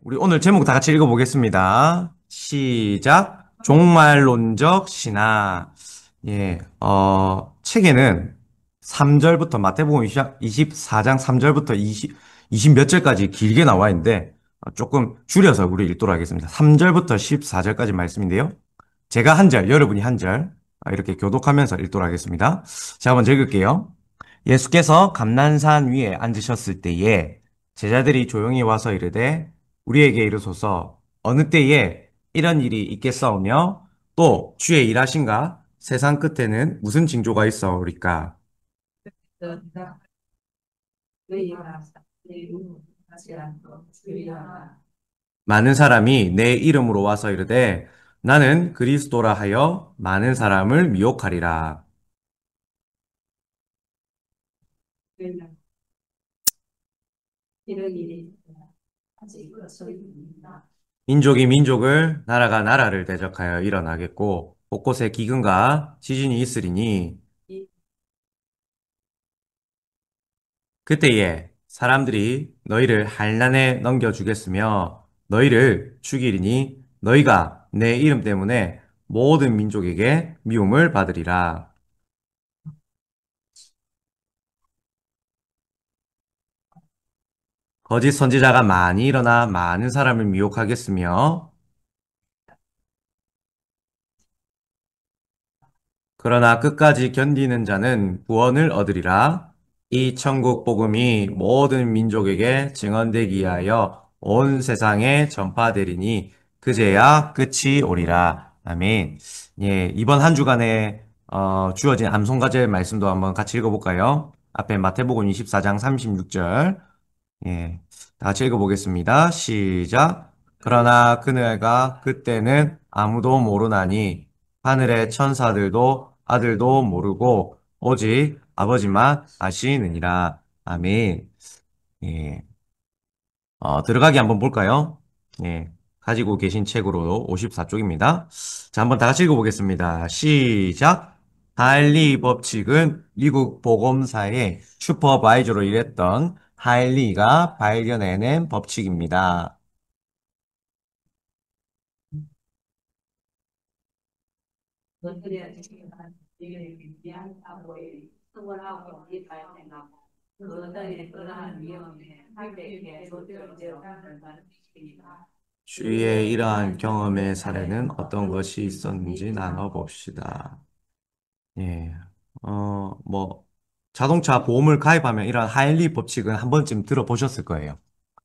우리 오늘 제목 다 같이 읽어보겠습니다. 시작. 종말론적 신화. 예, 책에는 3절부터 마태복음 24장 3절부터 20 몇 절까지 길게 나와 있는데, 조금 줄여서 우리 읽도록 하겠습니다. 3절부터 14절까지 말씀인데요. 제가 한 절, 여러분이 한 절, 이렇게 교독하면서 읽도록 하겠습니다. 제가 먼저 읽을게요. 예수께서 감난산 위에 앉으셨을 때에 제자들이 조용히 와서 이르되 우리에게 이르소서 어느 때에 이런 일이 있겠사오며 또 주의 일하신가 세상 끝에는 무슨 징조가 있사오리까. 많은 사람이 내 이름으로 와서 이르되 나는 그리스도라 하여 많은 사람을 미혹하리라. 민족이 민족을 나라가 나라를 대적하여 일어나겠고 곳곳에 기근과 지진이 있으리니 그때에 사람들이 너희를 한란에 넘겨주겠으며 너희를 죽이리니 너희가 내 이름 때문에 모든 민족에게 미움을 받으리라. 거짓 선지자가 많이 일어나 많은 사람을 미혹하겠으며 그러나 끝까지 견디는 자는 구원을 얻으리라. 이 천국 복음이 모든 민족에게 증언되기 위하여 온 세상에 전파되리니 그제야 끝이 오리라. 아멘. 예, 이번 한 주간에 주어진 암송가제 말씀도 한번 같이 읽어볼까요? 앞에 마태복음 24장 36절. 예, 다 같이 읽어보겠습니다. 시작. 그러나 그날과 그때는 아무도 모르나니 하늘의 천사들도 아들도 모르고 오직 아버지만 아시느니라. 아멘. 예, 들어가기 한번 볼까요? 예, 가지고 계신 책으로 54쪽입니다. 자, 한번 다 같이 읽어보겠습니다. 시작. 하일리 법칙은 미국 보검사의 슈퍼바이저로 일했던 하일리가 발견해낸 법칙입니다. 주위에 이러한 경험의 사례는 어떤 것이 있었는지 나눠봅시다. 예, 뭐, 자동차 보험을 가입하면 이런 하일리 법칙은 한 번쯤 들어보셨을 거예요.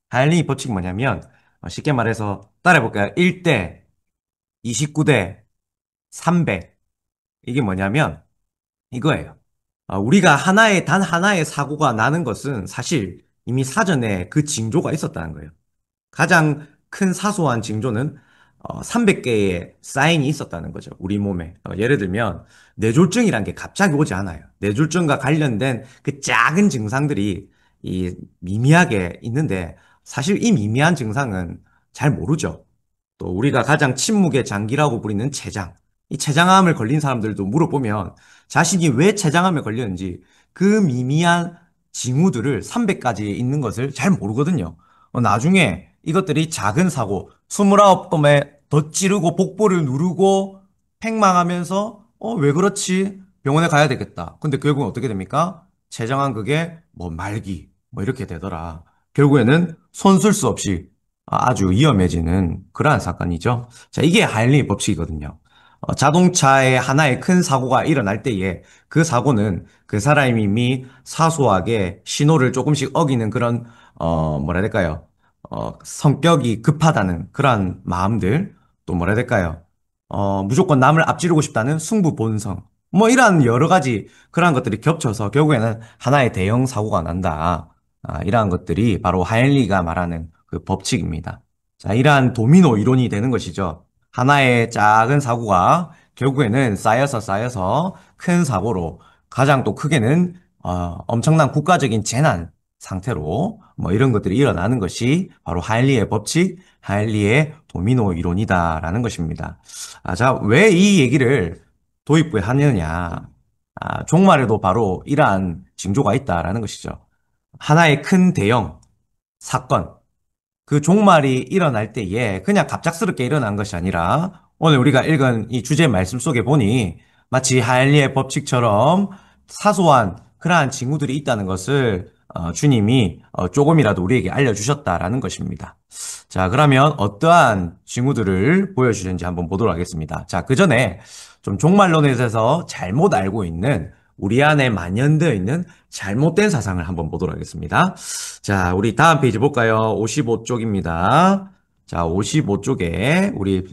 하일리 법칙이 뭐냐면, 쉽게 말해서 따라해볼까요? 1대, 29대, 300. 이게 뭐냐면, 이거예요. 우리가 단 하나의 사고가 나는 것은 사실 이미 사전에 그 징조가 있었다는 거예요. 가장 큰 사소한 징조는 300개의 사인이 있었다는 거죠. 우리 몸에. 예를 들면 뇌졸중이란 게 갑자기 오지 않아요. 뇌졸중과 관련된 그 작은 증상들이 이 미미하게 있는데 사실 이 미미한 증상은 잘 모르죠. 또 우리가 가장 침묵의 장기라고 부리는 췌장. 이 췌장암을 걸린 사람들도 물어보면 자신이 왜 췌장암에 걸렸는지 그 미미한 징후들을 300가지 있는 것을 잘 모르거든요. 나중에 이것들이 작은 사고, 29번에 덧지르고 복부를 누르고 팽망하면서 왜 그렇지? 병원에 가야 되겠다. 근데 결국은 어떻게 됩니까? 췌장암 그게 뭐 말기 뭐 이렇게 되더라. 결국에는 손 쓸 수 없이 아주 위험해지는 그러한 사건이죠. 자, 이게 하일리 법칙이거든요. 자동차에 하나의 큰 사고가 일어날 때에 그 사고는 그 사람이 이미 사소하게 신호를 조금씩 어기는 그런 뭐라 해야 될까요? 성격이 급하다는 그러한 마음들, 또 뭐라 해야 될까요? 무조건 남을 앞지르고 싶다는 승부 본성. 뭐 이러한 여러 가지 그러한 것들이 겹쳐서 결국에는 하나의 대형 사고가 난다. 이러한 것들이 바로 하일리가 말하는 그 법칙입니다. 자, 이러한 도미노 이론이 되는 것이죠. 하나의 작은 사고가 결국에는 쌓여서 큰 사고로 가장 또 크게는 엄청난 국가적인 재난 상태로 뭐 이런 것들이 일어나는 것이 바로 하일리의 법칙, 하일리의 도미노 이론이다라는 것입니다. 자, 왜 이 얘기를 도입부에 하느냐? 종말에도 바로 이러한 징조가 있다라는 것이죠. 하나의 큰 대형 사건, 그 종말이 일어날 때에 그냥 갑작스럽게 일어난 것이 아니라 오늘 우리가 읽은 이 주제 말씀 속에 보니 마치 하엘리의 법칙처럼 사소한 그러한 징후들이 있다는 것을 주님이 조금이라도 우리에게 알려주셨다라는 것입니다. 자, 그러면 어떠한 징후들을 보여주는지 한번 보도록 하겠습니다. 자, 그 전에 좀 종말론에 대해서 잘못 알고 있는 우리 안에 만연되어 있는 잘못된 사상을 한번 보도록 하겠습니다. 자, 우리 다음 페이지 볼까요? 55쪽입니다. 자, 55쪽에 우리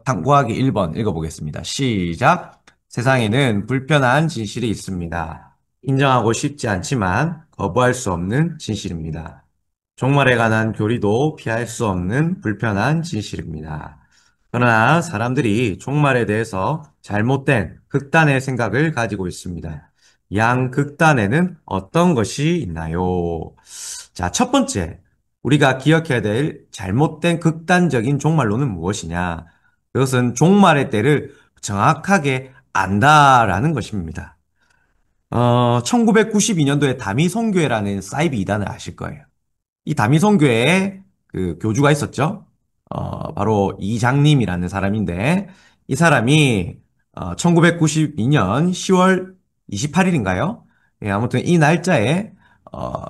탐구하기 1번 읽어보겠습니다. 시작. 세상에는 불편한 진실이 있습니다. 인정하고 싶지 않지만 거부할 수 없는 진실입니다. 종말에 관한 교리도 피할 수 없는 불편한 진실입니다. 그러나 사람들이 종말에 대해서 잘못된 극단의 생각을 가지고 있습니다. 양극단에는 어떤 것이 있나요? 자, 첫 번째, 우리가 기억해야 될 잘못된 극단적인 종말론은 무엇이냐? 그것은 종말의 때를 정확하게 안다라는 것입니다. 1992년도에 다미성교회라는 사이비 이단을 아실 거예요. 이 다미성교회에 그 교주가 있었죠. 바로 이장님이라는 사람인데, 이 사람이 1992년 10월 28일인가요? 예, 아무튼 이 날짜에 어,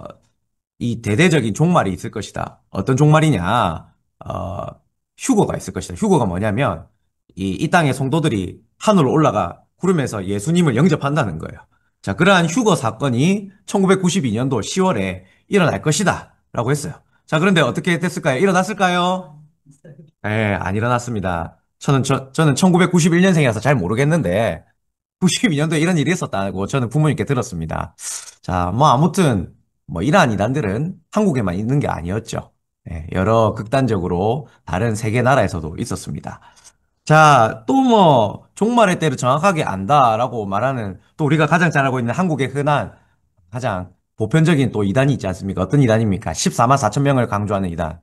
이 대대적인 종말이 있을 것이다. 어떤 종말이냐? 휴거가 있을 것이다. 휴거가 뭐냐면 이 땅의 성도들이 하늘로 올라가 구름에서 예수님을 영접한다는 거예요. 자, 그러한 휴거 사건이 1992년도 10월에 일어날 것이다. 라고 했어요. 자, 그런데 어떻게 됐을까요? 일어났을까요? 예, 안 일어났습니다. 저는 1991년생이라서 잘 모르겠는데, 92년도에 이런 일이 있었다고 저는 부모님께 들었습니다. 자, 뭐 아무튼 뭐 이러한 이단들은 한국에만 있는 게 아니었죠. 예, 여러 극단적으로 다른 세계 나라에서도 있었습니다. 자, 또 뭐 종말의 때를 정확하게 안다라고 말하는 또 우리가 가장 잘 알고 있는 한국의 흔한 가장 보편적인 또 이단이 있지 않습니까? 어떤 이단입니까? 14만 4천 명을 강조하는 이단.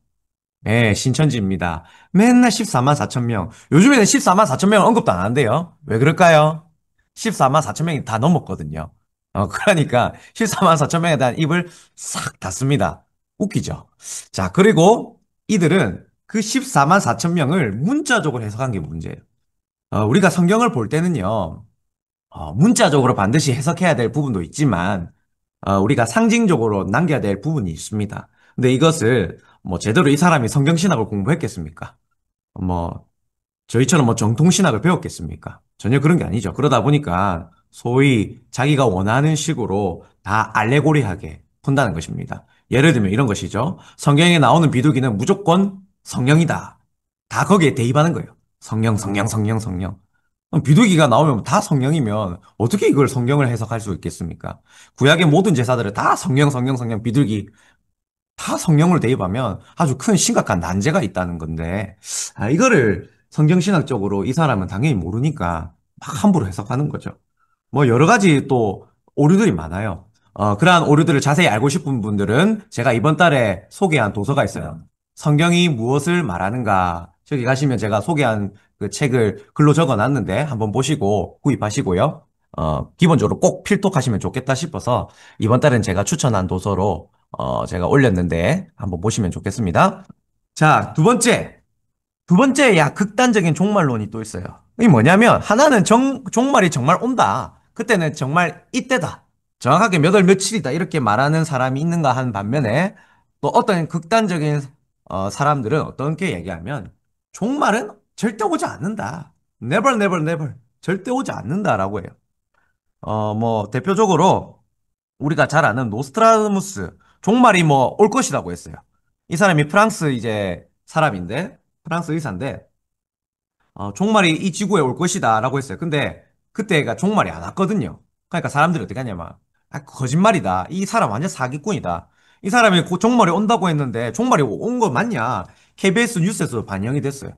네, 신천지입니다. 맨날 14만 4천 명. 요즘에는 14만 4천 명 언급도 안 한대요. 왜 그럴까요? 14만 4천 명이 다 넘었거든요. 그러니까 14만 4천 명에 대한 입을 싹 닫습니다. 웃기죠? 자, 그리고 이들은 그 14만 4천 명을 문자적으로 해석한 게 문제예요. 우리가 성경을 볼 때는요, 문자적으로 반드시 해석해야 될 부분도 있지만, 우리가 상징적으로 남겨야 될 부분이 있습니다. 근데 이것을 뭐 제대로 이 사람이 성경신학을 공부했겠습니까? 뭐 저희처럼 뭐 정통신학을 배웠겠습니까? 전혀 그런 게 아니죠. 그러다 보니까 소위 자기가 원하는 식으로 다 알레고리하게 푼다는 것입니다. 예를 들면 이런 것이죠. 성경에 나오는 비둘기는 무조건 성령이다. 다 거기에 대입하는 거예요. 성령, 성령, 성령, 성령. 그럼 비둘기가 나오면 다 성령이면 어떻게 이걸 성경을 해석할 수 있겠습니까? 구약의 모든 제사들을 다 성령, 성령, 성령, 비둘기 다 성령을 대입하면 아주 큰 심각한 난제가 있다는 건데, 이거를 성경신학적으로 이 사람은 당연히 모르니까 막 함부로 해석하는 거죠. 뭐 여러 가지 또 오류들이 많아요. 그러한 오류들을 자세히 알고 싶은 분들은 제가 이번 달에 소개한 도서가 있어요. 성경이 무엇을 말하는가. 저기 가시면 제가 소개한 그 책을 글로 적어 놨는데 한번 보시고 구입하시고요. 기본적으로 꼭 필독하시면 좋겠다 싶어서 이번 달엔 제가 추천한 도서로 제가 올렸는데 한번 보시면 좋겠습니다. 자, 두 번째, 야, 극단적인 종말론이 또 있어요. 이게 뭐냐면, 하나는 종말이 정말 온다. 그때는 정말 이때다. 정확하게 몇 월 며칠이다. 이렇게 말하는 사람이 있는가 한 반면에, 또 어떤 극단적인 사람들은 어떻게 얘기하면, 종말은 절대 오지 않는다. Never, never, never. 절대 오지 않는다라고 해요. 뭐, 대표적으로, 우리가 잘 아는 노스트라다무스, 종말이 뭐 올 것이라고 했어요. 이 사람이 프랑스 이제 사람인데, 프랑스 의사인데, 종말이 이 지구에 올 것이다라고 했어요. 근데 그때가 종말이 안 왔거든요. 그러니까 사람들이 어떻게 하냐면, 거짓말이다. 이 사람 완전 사기꾼이다. 이 사람이 곧 종말이 온다고 했는데 종말이 온 거 맞냐? KBS 뉴스에서 반영이 됐어요.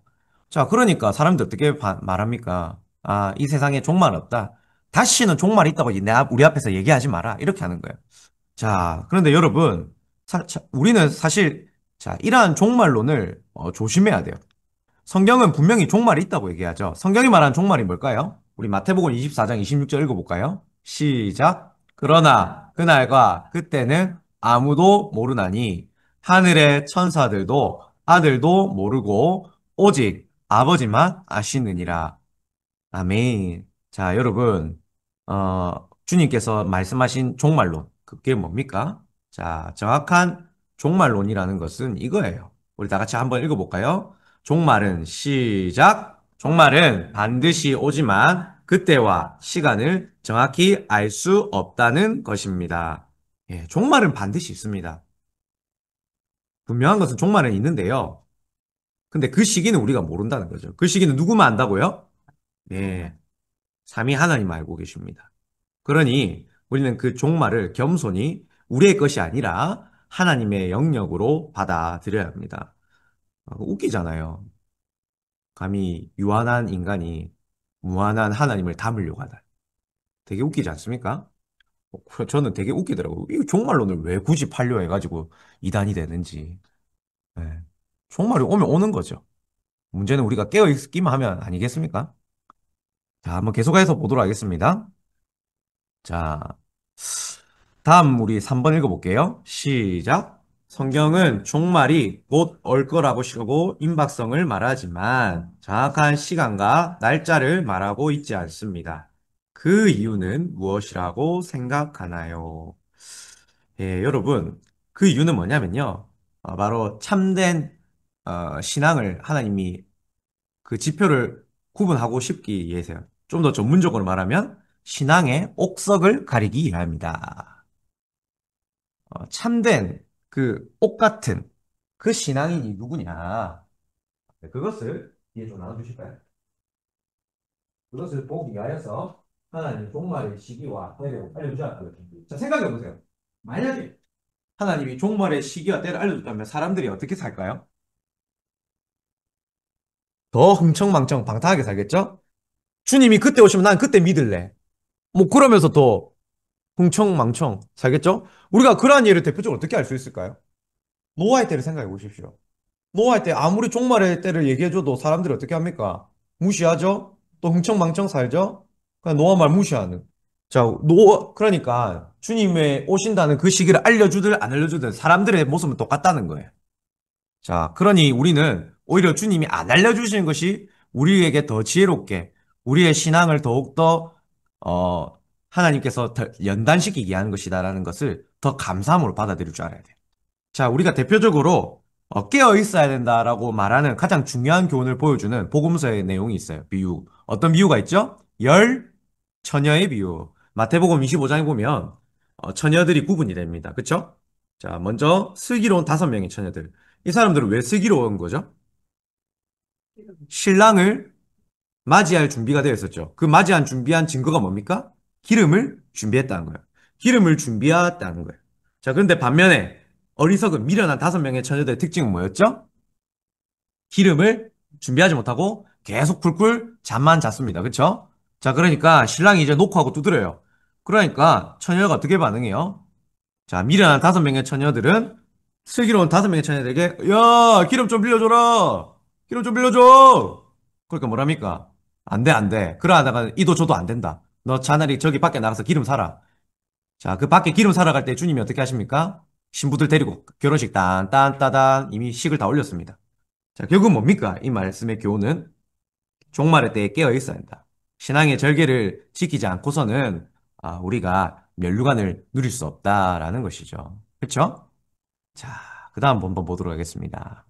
자, 그러니까 사람들 어떻게 말합니까? 이 세상에 종말 없다. 다시는 종말이 있다고 우리 앞에서 얘기하지 마라. 이렇게 하는 거예요. 자, 그런데 여러분, 우리는 사실, 자, 이러한 종말론을 조심해야 돼요. 성경은 분명히 종말이 있다고 얘기하죠. 성경이 말하는 종말이 뭘까요? 우리 마태복음 24장 26절 읽어볼까요? 시작. 그러나 그날과 그때는 아무도 모르나니 하늘의 천사들도 아들도 모르고 오직 아버지만 아시느니라. 아멘. 자, 여러분, 주님께서 말씀하신 종말론, 그게 뭡니까? 자, 정확한 종말론이라는 것은 이거예요. 우리 다 같이 한번 읽어볼까요? 종말은 시작. 종말은 반드시 오지만 그때와 시간을 정확히 알 수 없다는 것입니다. 예, 종말은 반드시 있습니다. 분명한 것은 종말은 있는데요. 근데 그 시기는 우리가 모른다는 거죠. 그 시기는 누구만 안다고요? 네, 삼위 하나님 알고 계십니다. 그러니 우리는 그 종말을 겸손히 우리의 것이 아니라 하나님의 영역으로 받아들여야 합니다. 웃기잖아요. 감히 유한한 인간이 무한한 하나님을 담으려고 하다. 되게 웃기지 않습니까? 저는 되게 웃기더라고요. 이 종말론을 왜 굳이 팔려 해가지고 이단이 되는지. 네. 종말이 오면 오는 거죠. 문제는 우리가 깨어 있기만 하면 아니겠습니까? 자, 한번 계속해서 보도록 하겠습니다. 자, 다음 우리 3번 읽어볼게요. 시작. 성경은 종말이 곧 올 거라고 시고 임박성을 말하지만 정확한 시간과 날짜를 말하고 있지 않습니다. 그 이유는 무엇이라고 생각하나요? 예, 여러분, 그 이유는 뭐냐면요. 바로 참된 신앙을 하나님이 그 지표를 구분하고 싶기 위해서요. 좀 더 전문적으로 말하면 신앙의 옥석을 가리기 위함입니다. 참된 그 옥 같은 그 신앙인이 누구냐? 네, 그것을 이해 좀 나눠주실까요? 그것을 보기 위하여서 하나님 종말의 시기와 때를 알려주셨다고. 자, 생각해 보세요. 만약에 하나님이 종말의 시기와 때를 알려줬다면 사람들이 어떻게 살까요? 더 흥청망청 방탕하게 살겠죠? 주님이 그때 오시면 난 그때 믿을래. 뭐 그러면서 더 흥청망청 살겠죠? 우리가 그러한 예를 대표적으로 어떻게 알 수 있을까요? 노아의 때를 생각해 보십시오. 노아할 때 아무리 종말의 때를 얘기해줘도 사람들이 어떻게 합니까? 무시하죠? 또 흥청망청 살죠? 그냥 노아 말 무시하는. 자, 그러니까 주님의 오신다는 그 시기를 알려주든 안 알려주든 사람들의 모습은 똑같다는 거예요. 자, 그러니 우리는 오히려 주님이 안 알려주시는 것이 우리에게 더 지혜롭게 우리의 신앙을 더욱더, 하나님께서 더 연단시키게 하는 것이다라는 것을 더 감사함으로 받아들일 줄 알아야 돼요. 자, 우리가 대표적으로 깨어 있어야 된다라고 말하는 가장 중요한 교훈을 보여주는 복음서의 내용이 있어요. 비유. 어떤 비유가 있죠? 처녀의 비유. 마태복음 25장에 보면 처녀들이 구분이 됩니다. 그쵸? 자, 먼저 슬기로운 5명의 처녀들. 이 사람들은 왜 슬기로운 거죠? 신랑을 맞이할 준비가 되어 있었죠. 그 맞이한 준비한 증거가 뭡니까? 기름을 준비했다는 거예요. 기름을 준비했다는 거예요. 자, 그런데 반면에 어리석은 미련한 5명의 처녀들의 특징은 뭐였죠? 기름을 준비하지 못하고 계속 쿨쿨 잠만 잤습니다. 그쵸? 자, 그러니까 신랑이 이제 녹화하고 두드려요. 그러니까 처녀가 어떻게 반응해요? 자, 미련한 5명의 처녀들은 슬기로운 5명의 처녀들에게 야, 기름 좀 빌려줘라. 기름 좀 빌려줘. 그러니까 뭐랍니까? 안 돼, 안 돼. 그러다가 이도 저도 안 된다. 너 차라리 저기 밖에 나가서 기름 사라. 자, 그 밖에 기름 사러 갈 때 주님이 어떻게 하십니까? 신부들 데리고 결혼식 딴딴따단 이미 식을 다 올렸습니다. 자, 결국은 뭡니까? 이 말씀의 교훈은 종말의 때에 깨어 있어야 한다. 신앙의 절개를 지키지 않고서는 우리가 면류관을 누릴 수 없다라는 것이죠. 그렇죠? 자, 그 다음 한번 보도록 하겠습니다.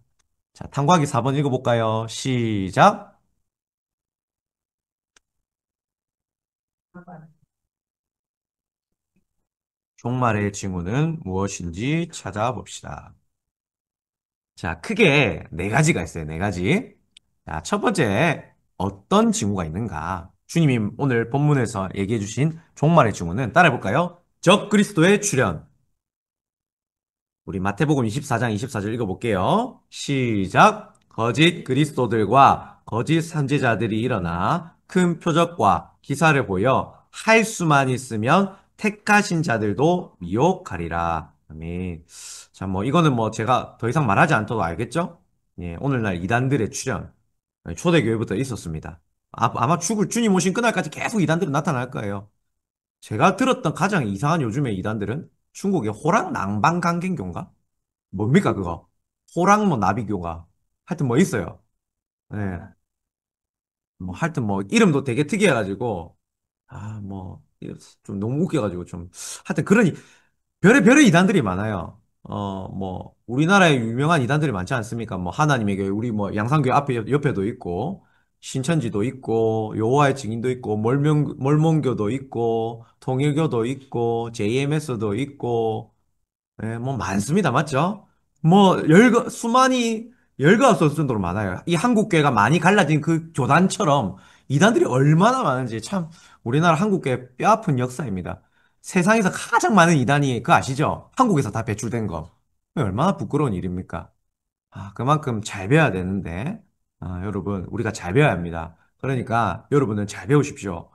자, 탐구하기 4번 읽어볼까요? 시작. 종말의 징후는 무엇인지 찾아봅시다. 자, 크게 네 가지가 있어요. 네 가지. 자, 첫 번째, 어떤 징후가 있는가? 주님이 오늘 본문에서 얘기해 주신 종말의 징후는 따라해볼까요? 적 그리스도의 출현. 우리 마태복음 24장 24절 읽어볼게요. 시작. 거짓 그리스도들과 거짓 선지자들이 일어나 큰 표적과 기사를 보여 할 수만 있으면 택하신 자들도 미혹하리라. 아멘. 자, 뭐 이거는 뭐 제가 더 이상 말하지 않더라도 알겠죠? 예, 오늘날 이단들의 출현. 초대교회부터 있었습니다. 아마 죽을 주님 오신 그날까지 계속 이단들은 나타날 거예요. 제가 들었던 가장 이상한 요즘의 이단들은 중국의 호랑낭방강갱교인가? 뭡니까, 그거? 호랑 뭐 나비교가. 하여튼 뭐 있어요. 네. 뭐 하여튼 뭐 이름도 되게 특이해가지고, 아, 뭐, 좀 너무 웃겨가지고 좀. 하여튼 그러니, 별의 이단들이 많아요. 뭐, 우리나라에 유명한 이단들이 많지 않습니까? 뭐, 하나님의 교회, 우리 뭐, 양상교회 앞에, 옆에도 있고, 신천지도 있고, 여호와의 증인도 있고, mormon교도 있고, 통일교도 있고, JMS도 있고, 예, 뭐, 많습니다. 맞죠? 뭐, 열거 없을 정도로 많아요. 이 한국교회가 많이 갈라진 그 교단처럼 이단들이 얼마나 많은지 참, 우리나라 한국교회 뼈아픈 역사입니다. 세상에서 가장 많은 이단이 그거 아시죠? 한국에서 다 배출된 거. 얼마나 부끄러운 일입니까? 아, 그만큼 잘 배워야 되는데, 아, 여러분, 우리가 잘 배워야 합니다. 그러니까 여러분은 잘 배우십시오.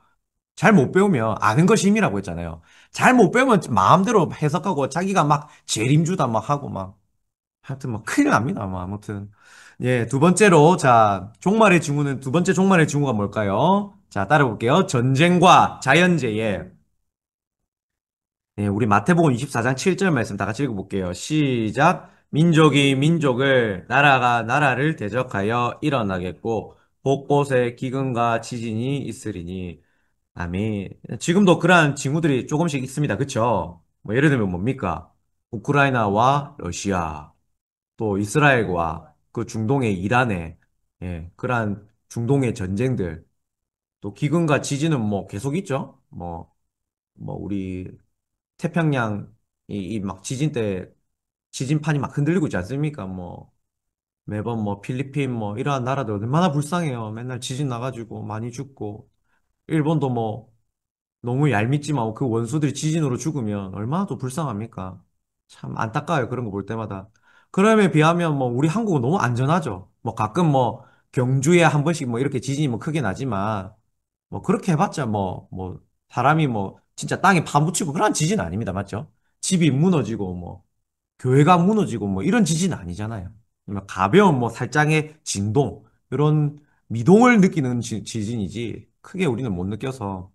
잘 못 배우면 아는 것이 힘이라고 했잖아요. 잘 못 배우면 마음대로 해석하고 자기가 막 재림주다 막 하고 막 하여튼 뭐 큰일 납니다. 뭐 아무튼 예, 두 번째로 자, 종말의 징후는 두 번째 종말의 징후가 뭘까요? 자, 따라볼게요. 전쟁과 자연재해. 네, 우리 마태복음 24장 7절 말씀 다 같이 읽어볼게요. 시작. 민족이 민족을, 나라가 나라를 대적하여 일어나겠고, 곳곳에 기근과 지진이 있으리니. 아멘. 지금도 그러한 징후들이 조금씩 있습니다. 그쵸? 뭐 예를 들면 뭡니까? 우크라이나와 러시아, 또 이스라엘과 그 중동의 이란의, 예, 그러한 중동의 전쟁들, 또 기근과 지진은 뭐 계속 있죠? 뭐 우리 태평양 이 막 지진 때 지진판이 막 흔들리고 있지 않습니까? 뭐 매번 뭐 필리핀 뭐 이러한 나라들 얼마나 불쌍해요. 맨날 지진 나가지고 많이 죽고 일본도 뭐 너무 얄밉지만 그 원수들이 지진으로 죽으면 얼마나 또 불쌍합니까? 참 안타까워요. 그런 거 볼 때마다. 그럼에 비하면 뭐 우리 한국은 너무 안전하죠. 뭐 가끔 뭐 경주에 한 번씩 뭐 이렇게 지진이 뭐 크게 나지만 뭐 그렇게 해봤자 뭐 사람이 뭐 진짜 땅에 파묻히고 그런 지진 아닙니다. 맞죠? 집이 무너지고 뭐 교회가 무너지고 뭐 이런 지진 아니잖아요. 뭐 가벼운 뭐 살짝의 진동 이런 미동을 느끼는 지진이지 크게 우리는 못 느껴서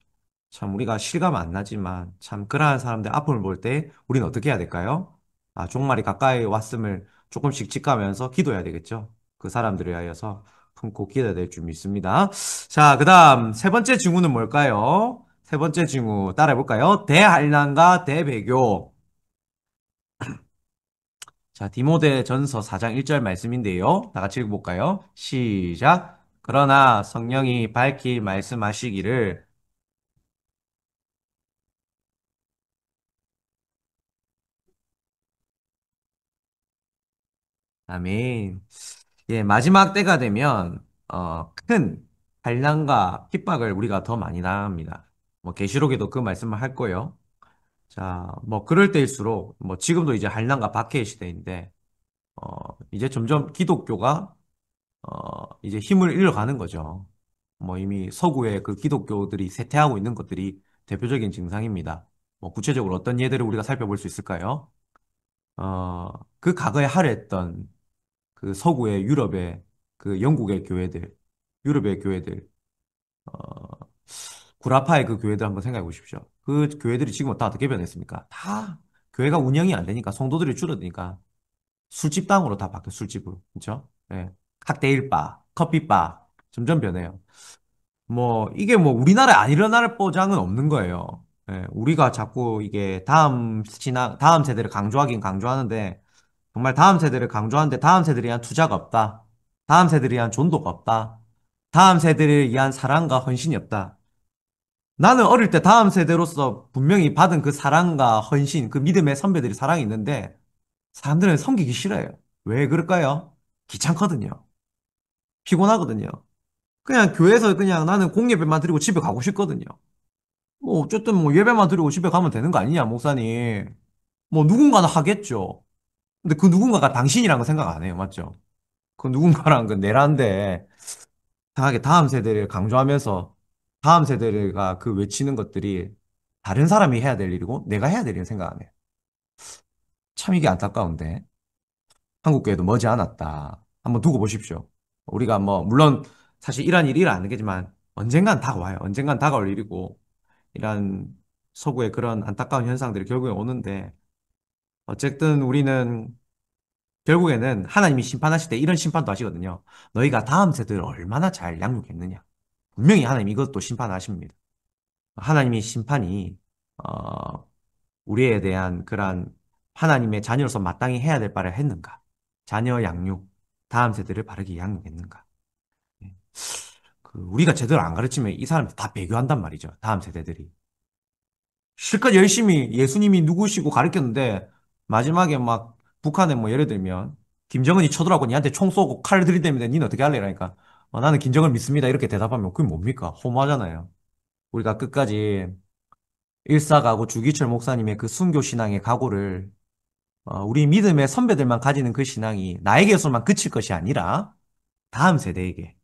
참 우리가 실감 안 나지만 참 그러한 사람들 아픔을 볼 때 우리는 어떻게 해야 될까요? 아, 종말이 가까이 왔음을 조금씩 직감하면서 기도해야 되겠죠. 그 사람들을 위하여서 품고 기도해야 될 줄 믿습니다. 자, 그다음 세 번째 징후는 뭘까요? 세 번째 징후 따라해 볼까요? 대한란과 대배교. 자, 디모데전서 4장 1절 말씀인데요. 다 같이 읽어볼까요? 시작. 그러나 성령이 밝히 말씀하시기를 아멘. 예, 마지막 때가 되면 큰 환난과 핍박을 우리가 더 많이 당합니다. 뭐 계시록에도 그 말씀을 할 거예요. 자, 뭐 그럴 때일수록 뭐 지금도 이제 환난과 박해의 시대인데 이제 점점 기독교가 이제 힘을 잃어가는 거죠. 뭐 이미 서구의 그 기독교들이 쇠퇴하고 있는 것들이 대표적인 증상입니다. 뭐 구체적으로 어떤 예들을 우리가 살펴볼 수 있을까요? 그 과거에 할애했던 그 서구의 유럽의 그 영국의 교회들, 유럽의 교회들, 어, 구라파의 그 교회들 한번 생각해 보십시오. 그 교회들이 지금 다 어떻게 변했습니까? 다 교회가 운영이 안 되니까 성도들이 줄어드니까 술집당으로 다 바뀌어 술집으로, 그렇죠? 예. 칵테일바, 커피바 점점 변해요. 뭐 이게 뭐 우리나라에 안 일어날 보장은 없는 거예요. 예. 우리가 자꾸 이게 다음 세대를 강조하긴 강조하는데 정말 다음 세대를 강조하는데 다음 세대를 위한 투자가 없다. 다음 세대를 위한 존도가 없다. 다음 세대를 위한 사랑과 헌신이 없다. 나는 어릴 때 다음 세대로서 분명히 받은 그 사랑과 헌신, 그 믿음의 선배들이 사랑이 있는데 사람들은 섬기기 싫어요. 왜 그럴까요? 귀찮거든요. 피곤하거든요. 그냥 교회에서 그냥 나는 공예배만 드리고 집에 가고 싶거든요. 뭐 어쨌든 뭐 예배만 드리고 집에 가면 되는 거 아니냐, 목사님. 뭐 누군가는 하겠죠. 근데 그 누군가가 당신이란 거 생각 안 해요. 맞죠? 그 누군가란 건 내란데 강하게 다음 세대를 강조하면서 다음 세대가 그 외치는 것들이 다른 사람이 해야 될 일이고 내가 해야 될 일을 생각 안 해요. 참 이게 안타까운데 한국교회도 머지않았다. 한번 두고 보십시오. 우리가 뭐 물론 사실 이러한 일이 안 되겠지만 언젠간 다가와요. 언젠간 다가올 일이고 이러한 서구의 그런 안타까운 현상들이 결국에 오는데 어쨌든 우리는 결국에는 하나님이 심판하실 때 이런 심판도 하시거든요. 너희가 다음 세대를 얼마나 잘 양육했느냐. 분명히 하나님 이것도 심판하십니다. 하나님의 심판이 어, 우리에 대한 그러한 하나님의 자녀로서 마땅히 해야 될 바를 했는가? 자녀 양육, 다음 세대를 바르게 양육했는가? 예. 우리가 제대로 안 가르치면 이 사람들 다 배교한단 말이죠. 다음 세대들이. 실컷 열심히 예수님이 누구시고 가르쳤는데 마지막에 막 북한에 뭐 예를 들면 김정은이 쳐들어가고 니한테 총 쏘고 칼 들이대면 니는 어떻게 할래? 이러니까 나는 김정은 믿습니다. 이렇게 대답하면 그게 뭡니까? 허무하잖아요. 우리가 끝까지 일사가고 주기철 목사님의 그 순교 신앙의 각오를 우리 믿음의 선배들만 가지는 그 신앙이 나에게서만 그칠 것이 아니라 다음 세대에게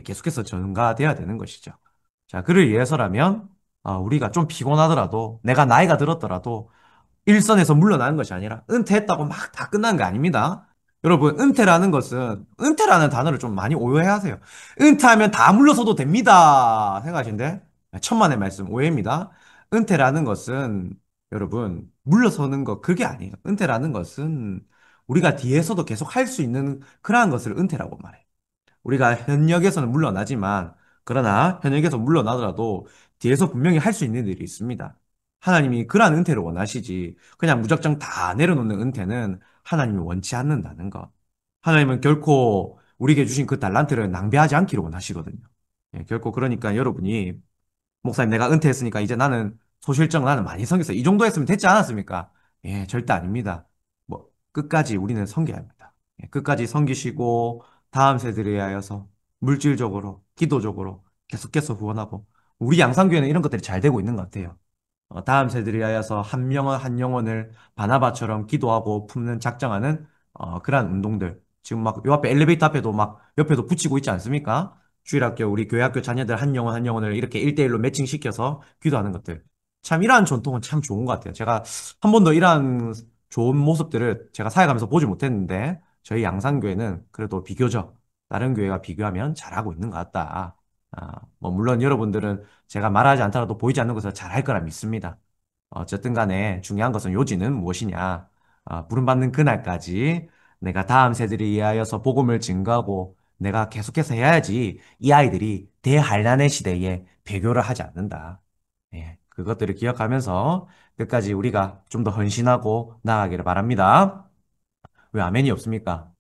계속해서 전가돼야 되는 것이죠. 자, 그를 위해서라면 우리가 좀 피곤하더라도 내가 나이가 들었더라도 일선에서 물러나는 것이 아니라 은퇴했다고 막 다 끝난 게 아닙니다. 여러분, 은퇴라는 것은 은퇴라는 단어를 좀 많이 오해해 하세요. 은퇴하면 다 물러서도 됩니다. 생각하신데 천만의 말씀 오해입니다. 은퇴라는 것은 여러분 물러서는 것 그게 아니에요. 은퇴라는 것은 우리가 뒤에서도 계속 할 수 있는 그러한 것을 은퇴라고 말해요. 우리가 현역에서는 물러나지만 그러나 현역에서 물러나더라도 뒤에서 분명히 할 수 있는 일이 있습니다. 하나님이 그러한 은퇴를 원하시지 그냥 무작정 다 내려놓는 은퇴는 하나님이 원치 않는다는 것. 하나님은 결코 우리에게 주신 그 달란트를 낭비하지 않기를 원하시거든요. 예, 결코 그러니까 여러분이 목사님 내가 은퇴했으니까 이제 나는 소실적 나는 많이 섬겼어. 이 정도 했으면 됐지 않았습니까? 예, 절대 아닙니다. 뭐 끝까지 우리는 섬겨야 합니다. 예, 끝까지 섬기시고 다음 세대를 위하여서 물질적으로, 기도적으로 계속해서 후원하고 우리 양상교회는 이런 것들이 잘 되고 있는 것 같아요. 다음 세대를 위하여서 한 영혼 한 영혼을 바나바처럼 기도하고 품는 작정하는 그러한 운동들. 지금 막 요 앞에 엘리베이터 앞에도 막 옆에도 붙이고 있지 않습니까? 주일학교 우리 교회학교 자녀들 한 영혼 한 영혼을 이렇게 1대1로 매칭시켜서 기도하는 것들. 참 이러한 전통은 참 좋은 것 같아요. 제가 한 번도 이러한 좋은 모습들을 제가 사역하면서 보지 못했는데 저희 양산교회는 그래도 비교적 다른 교회가 비교하면 잘하고 있는 것 같다. 뭐 물론 여러분들은 제가 말하지 않더라도 보이지 않는 것을 잘할 거라 믿습니다. 어쨌든 간에 중요한 것은 요지는 무엇이냐. 부름받는 그날까지 내가 다음 세대를 위하여서 복음을 증거하고 내가 계속해서 해야지 이 아이들이 대한란의 시대에 배교를 하지 않는다. 예, 그것들을 기억하면서 끝까지 우리가 좀 더 헌신하고 나아가기를 바랍니다. 왜 아멘이 없습니까?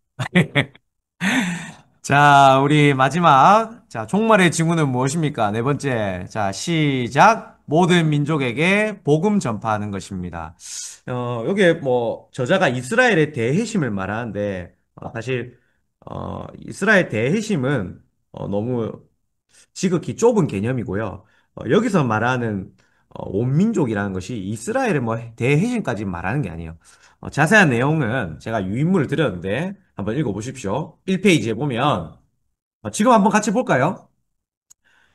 자, 우리 마지막. 자, 종말의 징후는 무엇입니까? 네 번째. 자, 시작. 모든 민족에게 복음 전파하는 것입니다. 여기에 뭐, 저자가 이스라엘의 대회심을 말하는데, 사실, 이스라엘 대회심은 너무 지극히 좁은 개념이고요. 여기서 말하는 온 민족이라는 것이 이스라엘의 뭐 대회심까지 말하는 게 아니에요. 자세한 내용은 제가 유인물을 드렸는데 한번 읽어보십시오. 1페이지에 보면 지금 한번 같이 볼까요?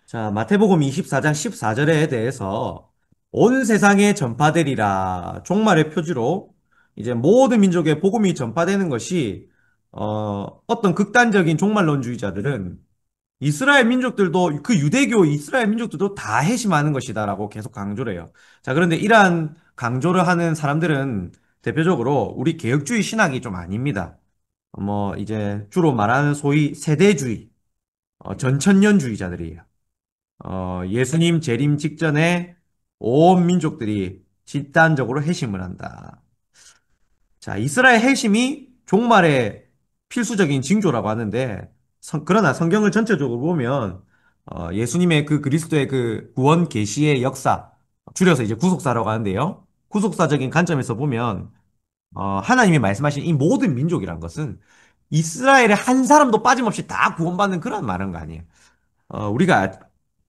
자, 마태복음 24장 14절에 대해서 온 세상에 전파되리라 종말의 표지로 이제 모든 민족에 복음이 전파되는 것이 어떤 극단적인 종말론주의자들은 이스라엘 민족들도 그 유대교 이스라엘 민족들도 다 해심하는 것이다라고 계속 강조를 해요. 자, 그런데 이러한 강조를 하는 사람들은 대표적으로 우리 개혁주의 신학이 좀 아닙니다. 뭐 이제 주로 말하는 소위 세대주의, 전천년주의자들이에요. 예수님 재림 직전에 온 민족들이 집단적으로 회심을 한다. 자, 이스라엘 회심이 종말의 필수적인 징조라고 하는데, 그러나 성경을 전체적으로 보면, 예수님의 그 그리스도의 그 구원 계시의 역사, 줄여서 이제 구속사라고 하는데요. 구속사적인 관점에서 보면, 하나님이 말씀하신 이 모든 민족이란 것은 이스라엘의 한 사람도 빠짐없이 다 구원받는 그런 말은 거 아니에요. 우리가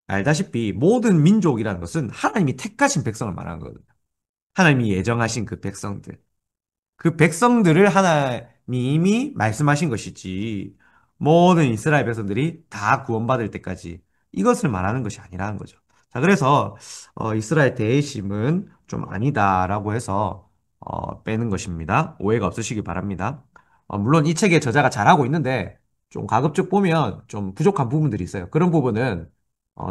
알다시피 모든 민족이라는 것은 하나님이 택하신 백성을 말하는 거거든요. 하나님이 예정하신 그 백성들. 그 백성들을 하나님이 말씀하신 것이지 모든 이스라엘 백성들이 다 구원받을 때까지 이것을 말하는 것이 아니라는 거죠. 자, 그래서 이스라엘 대회심은 좀 아니다라고 해서 빼는 것입니다. 오해가 없으시기 바랍니다. 물론 이 책의 저자가 잘하고 있는데 좀 가급적 보면 좀 부족한 부분들이 있어요. 그런 부분은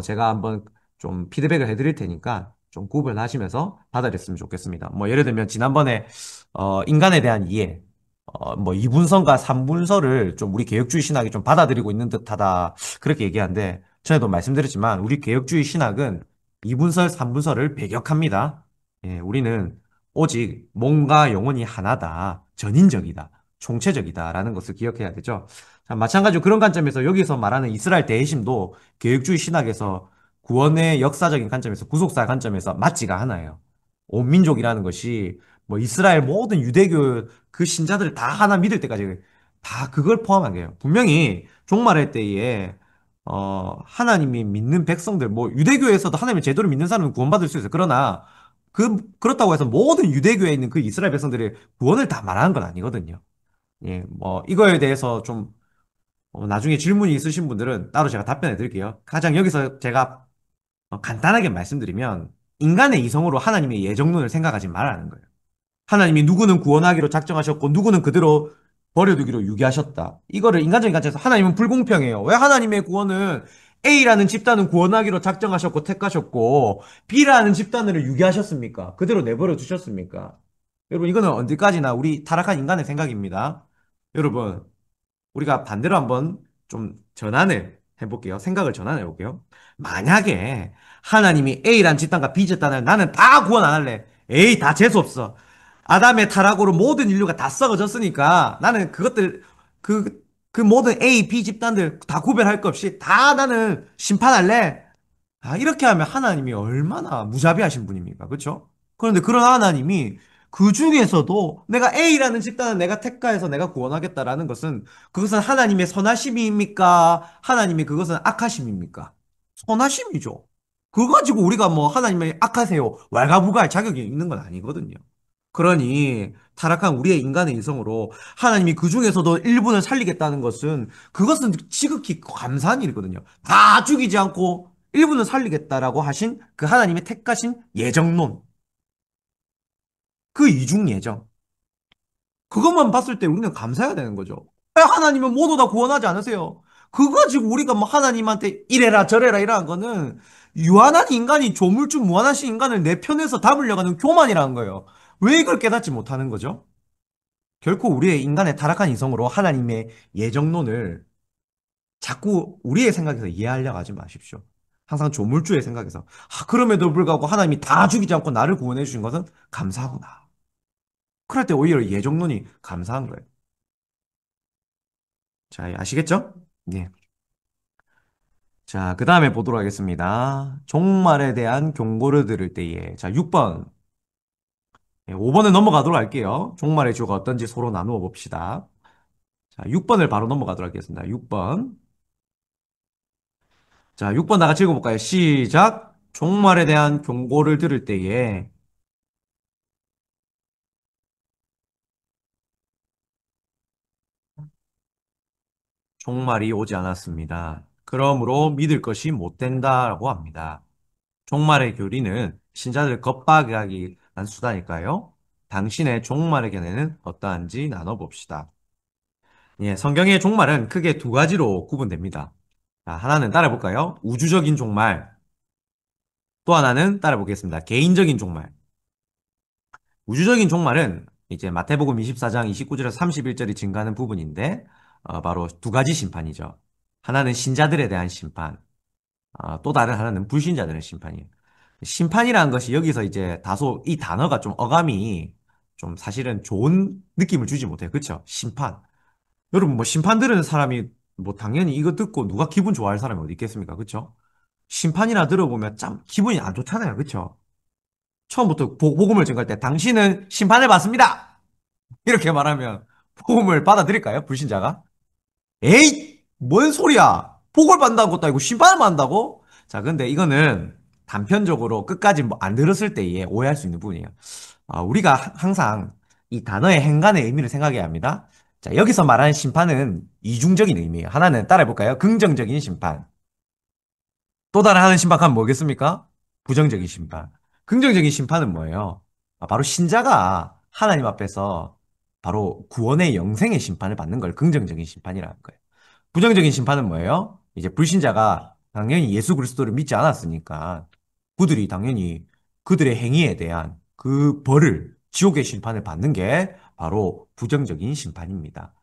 제가 한번 좀 피드백을 해드릴 테니까 좀 구분하시면서 받아들였으면 좋겠습니다. 뭐 예를 들면 지난번에 인간에 대한 이해, 뭐 이분선과 삼분서를 좀 우리 개혁주의 신학이 좀 받아들이고 있는 듯하다. 그렇게 얘기하는데 전에도 말씀드렸지만 우리 개혁주의 신학은 이분설, 삼분설을 배격합니다. 예, 우리는 오직 몸과 영혼이 하나다. 전인적이다. 총체적이다라는 것을 기억해야 되죠. 자, 마찬가지로 그런 관점에서 여기서 말하는 이스라엘 대해심도 개혁주의 신학에서 구원의 역사적인 관점에서 구속사의 관점에서 맞지가 않아요. 온민족이라는 것이 뭐 이스라엘 모든 유대교 그 신자들을 다 하나 믿을 때까지 다 그걸 포함한 거예요. 분명히 종말의 때에 하나님이 믿는 백성들 뭐 유대교에서도 하나님의 제도를 믿는 사람은 구원받을 수 있어요. 그러나 그렇다고 해서 모든 유대교에 있는 그 이스라엘 백성들의 구원을 다 말하는 건 아니거든요. 예, 뭐 이거에 대해서 좀 나중에 질문이 있으신 분들은 따로 제가 답변해 드릴게요. 가장 여기서 제가 간단하게 말씀드리면 인간의 이성으로 하나님의 예정론을 생각하지 말라는 거예요. 하나님이 누구는 구원하기로 작정하셨고 누구는 그대로 버려두기로 유기하셨다. 이거를 인간적인 관점에서 하나님은 불공평해요. 왜 하나님의 구원은 A라는 집단은 구원하기로 작정하셨고 택하셨고 B라는 집단을 유기하셨습니까? 그대로 내버려 두셨습니까? 여러분 이거는 언제까지나 우리 타락한 인간의 생각입니다. 여러분 우리가 반대로 한번 좀 전환을 해볼게요. 생각을 전환해 볼게요. 만약에 하나님이 A란 집단과 B 집단을 나는 다 구원 안 할래. 에이, 다 재수없어. 아담의 타락으로 모든 인류가 다 썩어졌으니까 나는 그 모든 A, B 집단들 다 구별할 것 없이 다 나는 심판할래. 아, 이렇게 하면 하나님이 얼마나 무자비하신 분입니까? 그렇죠? 그런데 그런 하나님이 그 중에서도 내가 A라는 집단은 내가 택하해서 내가 구원하겠다라는 것은 그것은 하나님의 선하심입니까? 하나님의 그것은 악하심입니까? 선하심이죠. 그거 가지고 우리가 뭐 하나님의 악하세요, 왈가불가할 자격이 있는 건 아니거든요. 그러니 타락한 우리의 인간의 이성으로 하나님이 그 중에서도 일부는 살리겠다는 것은 그것은 지극히 감사한 일이거든요. 다 죽이지 않고 일부는 살리겠다라고 하신 그 하나님의 택하신 예정론, 그 이중 예정. 그것만 봤을 때 우리는 감사해야 되는 거죠. 왜 하나님은 모두 다 구원하지 않으세요? 그거 가지고 우리가 뭐 하나님한테 이래라 저래라 이러한 거는 유한한 인간이 조물주 무한하신 인간을 내 편에서 담으려고 하는 교만이라는 거예요. 왜 이걸 깨닫지 못하는 거죠? 결코 우리의 인간의 타락한 이성으로 하나님의 예정론을 자꾸 우리의 생각에서 이해하려고 하지 마십시오. 항상 조물주의 생각에서 그럼에도 불구하고 하나님이 다 죽이지 않고 나를 구원해 주신 것은 감사하구나. 그럴 때 오히려 예정론이 감사한 거예요. 자, 아시겠죠? 네. 자, 그 다음에 보도록 하겠습니다. 종말에 대한 경고를 들을 때에. 자, 6번. 5번을 넘어가도록 할게요. 종말의 주가 어떤지 서로 나누어 봅시다. 자, 6번을 바로 넘어가도록 하겠습니다. 6번. 자, 6번 다 같이 읽어볼까요? 시작. 종말에 대한 경고를 들을 때에 종말이 오지 않았습니다. 그러므로 믿을 것이 못 된다라고 합니다. 종말의 교리는 신자들을 겁박하기 위한 수단일까요? 당신의 종말의 견해는 어떠한지 나눠봅시다. 예, 성경의 종말은 크게 두 가지로 구분됩니다. 자, 하나는 따라해볼까요? 우주적인 종말. 또 하나는 따라해보겠습니다. 개인적인 종말. 우주적인 종말은 이제 마태복음 24장 29절에서 31절이 증가하는 부분인데, 바로 두 가지 심판이죠. 하나는 신자들에 대한 심판, 또 다른 하나는 불신자들의 심판이에요. 심판이라는 것이 여기서 이제 다소 이 단어가 좀 어감이 좀 사실은 좋은 느낌을 주지 못해요. 그렇죠? 심판. 여러분 뭐 심판 들으는 사람이 뭐 당연히 이거 듣고 누가 기분 좋아할 사람이 어디 있겠습니까? 그렇죠? 심판이나 들어보면 참 기분이 안 좋잖아요. 그렇죠? 처음부터 복음을 증거할 때 당신은 심판을 받습니다. 이렇게 말하면 복음을 받아들일까요? 불신자가? 에이! 뭔 소리야! 복을 받는다는 것도 아니고 심판을 받는다고? 자, 근데 이거는 단편적으로 끝까지 뭐 안 들었을 때에 오해할 수 있는 부분이에요. 우리가 항상 이 단어의 행간의 의미를 생각해야 합니다. 자, 여기서 말하는 심판은 이중적인 의미예요. 하나는 따라해볼까요? 긍정적인 심판. 또 다른 하나는 심판은 뭐겠습니까? 부정적인 심판. 긍정적인 심판은 뭐예요? 바로 신자가 하나님 앞에서 바로 구원의 영생의 심판을 받는 걸 긍정적인 심판이라는 거예요. 부정적인 심판은 뭐예요? 이제 불신자가 당연히 예수 그리스도를 믿지 않았으니까 그들이 당연히 그들의 행위에 대한 그 벌을 지옥의 심판을 받는 게 바로 부정적인 심판입니다.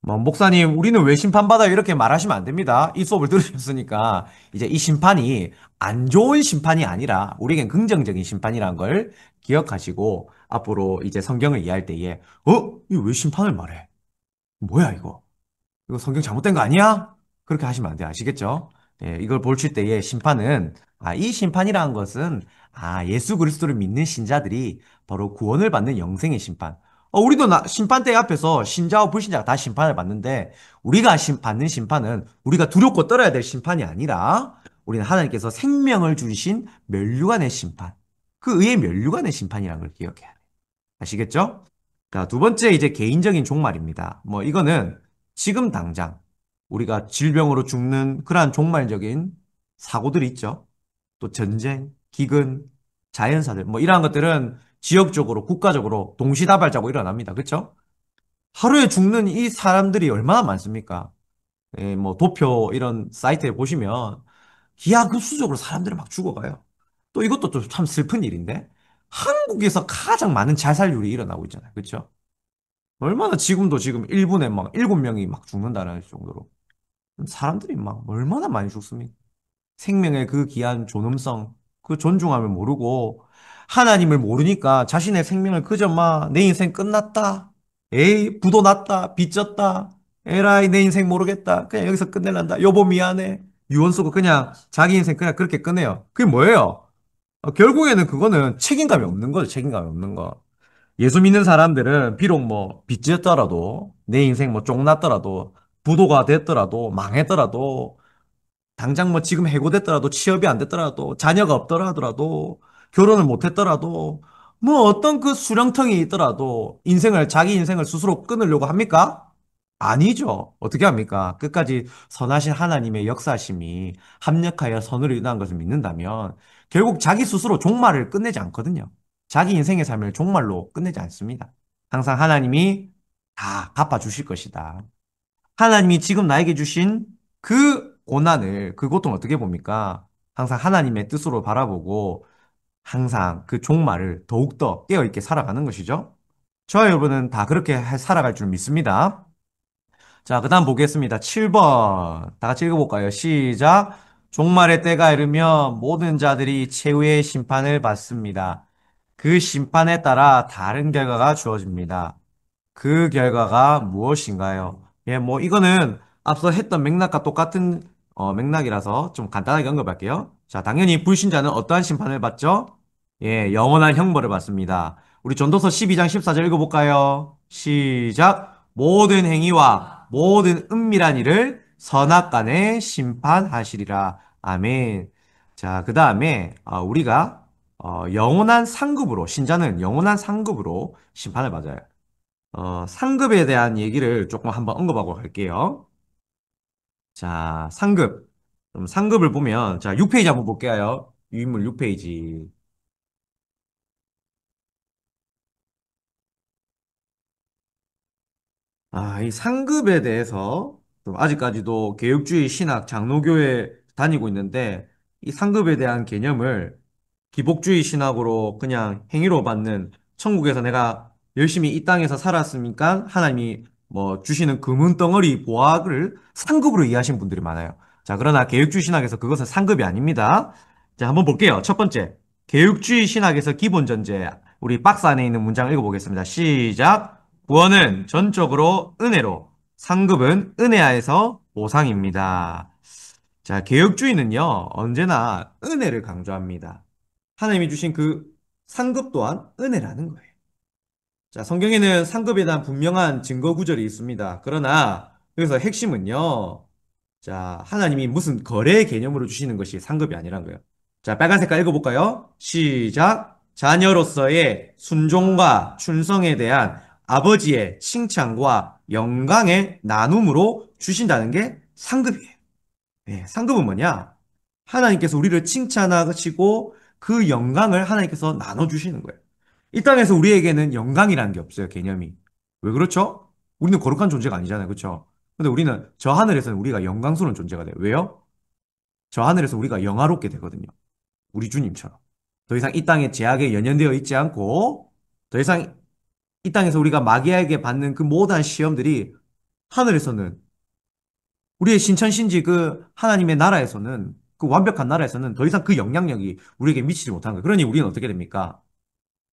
뭐, 목사님, 우리는 왜 심판받아요? 이렇게 말하시면 안 됩니다. 이 수업을 들으셨으니까, 이제 이 심판이 안 좋은 심판이 아니라, 우리에겐 긍정적인 심판이라는 걸 기억하시고, 앞으로 이제 성경을 이해할 때에, 이거 왜 심판을 말해? 뭐야, 이거? 이거 성경 잘못된 거 아니야? 그렇게 하시면 안 돼. 아시겠죠? 예, 이걸 볼칠 때의 심판은, 이 심판이라는 것은, 예수 그리스도를 믿는 신자들이 바로 구원을 받는 영생의 심판. 우리도 심판대 앞에서 신자와 불신자가 다 심판을 받는데, 우리가 받는 심판은 우리가 두렵고 떨어야 될 심판이 아니라, 우리는 하나님께서 생명을 주신 면류관의 심판. 그 의의 면류관의 심판이라는 걸 기억해야 돼요. 아시겠죠? 자, 두 번째 이제 개인적인 종말입니다. 뭐 이거는 지금 당장 우리가 질병으로 죽는 그러한 종말적인 사고들이 있죠. 또 전쟁, 기근, 자연사들 뭐 이러한 것들은 지역적으로 국가적으로 동시다발적으로 일어납니다. 그렇죠? 하루에 죽는 이 사람들이 얼마나 많습니까? 예, 뭐 도표 이런 사이트에 보시면 기하급수적으로 사람들이 막 죽어가요. 또 이것도 좀 참 슬픈 일인데 한국에서 가장 많은 자살률이 일어나고 있잖아요. 그렇죠? 얼마나 지금 일본에 막 7명이 막 죽는다는 정도로 사람들이 막 얼마나 많이 죽습니까? 생명의 그 귀한 존엄성, 그 존중함을 모르고 하나님을 모르니까 자신의 생명을 그저 막 내 인생 끝났다. 에이, 부도 났다. 빚졌다. 에라이, 내 인생 모르겠다. 그냥 여기서 끝낼란다. 여보 미안해. 유언 쓰고 그냥 자기 인생 그냥 그렇게 끝내요. 그게 뭐예요? 결국에는 그거는 책임감이 없는 거죠. 책임감이 없는 거. 예수 믿는 사람들은 비록 뭐 빚졌더라도 내 인생 뭐 쫑났더라도 부도가 됐더라도 망했더라도 당장 뭐 지금 해고됐더라도 취업이 안 됐더라도 자녀가 없더라 하더라도 결혼을 못 했더라도 뭐 어떤 그 수령텅이 있더라도 자기 인생을 스스로 끊으려고 합니까? 아니죠. 어떻게 합니까? 끝까지 선하신 하나님의 역사심이 합력하여 선을 이루는 것을 믿는다면 결국 자기 스스로 종말을 끝내지 않거든요. 자기 인생의 삶을 종말로 끝내지 않습니다. 항상 하나님이 다 갚아주실 것이다. 하나님이 지금 나에게 주신 그 고난을, 그 고통을 어떻게 봅니까? 항상 하나님의 뜻으로 바라보고 항상 그 종말을 더욱더 깨어있게 살아가는 것이죠. 저와 여러분은 다 그렇게 살아갈 줄 믿습니다. 자, 그 다음 보겠습니다. 7번. 다 같이 읽어볼까요? 시작. 종말의 때가 이르면 모든 자들이 최후의 심판을 받습니다. 그 심판에 따라 다른 결과가 주어집니다. 그 결과가 무엇인가요? 예, 뭐, 이거는 앞서 했던 맥락과 똑같은 맥락이라서 좀 간단하게 언급할게요. 자, 당연히 불신자는 어떠한 심판을 받죠? 예, 영원한 형벌을 받습니다. 우리 전도서 12장 14절 읽어볼까요? 시작. 모든 행위와 모든 은밀한 일을 선악간에 심판하시리라. 아멘. 자, 그 다음에 우리가 영원한 상급으로 신자는 영원한 상급으로 심판을 받아요. 상급에 대한 얘기를 조금 한번 언급하고 갈게요. 자, 상급. 그럼 상급을 보면 자, 6페이지 한번 볼게요. 유인물 6페이지. 이 상급에 대해서 좀 아직까지도 개혁주의 신학 장로교에 다니고 있는데 이 상급에 대한 개념을 기복주의 신학으로 그냥 행위로 받는 천국에서 내가 열심히 이 땅에서 살았으니까 하나님이 뭐 주시는 금은덩어리 보화를 상급으로 이해하시는 분들이 많아요. 자, 그러나 개혁주의 신학에서 그것은 상급이 아닙니다. 자, 한번 볼게요. 첫 번째. 개혁주의 신학에서 기본 전제. 우리 박스 안에 있는 문장 읽어보겠습니다. 시작. 구원은 전적으로 은혜로, 상급은 은혜하에서 보상입니다. 자, 개혁주의는요, 언제나 은혜를 강조합니다. 하나님이 주신 그 상급 또한 은혜라는 거예요. 자, 성경에는 상급에 대한 분명한 증거 구절이 있습니다. 그러나 여기서 핵심은요, 자, 하나님이 무슨 거래 개념으로 주시는 것이 상급이 아니란 거예요. 자, 빨간 색깔 읽어볼까요? 시작. 자녀로서의 순종과 충성에 대한 아버지의 칭찬과 영광의 나눔으로 주신다는 게 상급이에요. 네, 상급은 뭐냐? 하나님께서 우리를 칭찬하시고 그 영광을 하나님께서 나눠주시는 거예요. 이 땅에서 우리에게는 영광이라는 게 없어요, 개념이. 왜 그렇죠? 우리는 거룩한 존재가 아니잖아요, 그렇죠? 근데 우리는 저 하늘에서는 우리가 영광스러운 존재가 돼요. 왜요? 저 하늘에서 우리가 영화롭게 되거든요. 우리 주님처럼. 더 이상 이 땅에 제약에 연연되어 있지 않고 더 이상 이 땅에서 우리가 마귀에게 받는 그 모든 시험들이 하늘에서는 우리의 신천신지 그 하나님의 나라에서는 그 완벽한 나라에서는 더 이상 그 영향력이 우리에게 미치지 못하는 거예요. 그러니 우리는 어떻게 됩니까?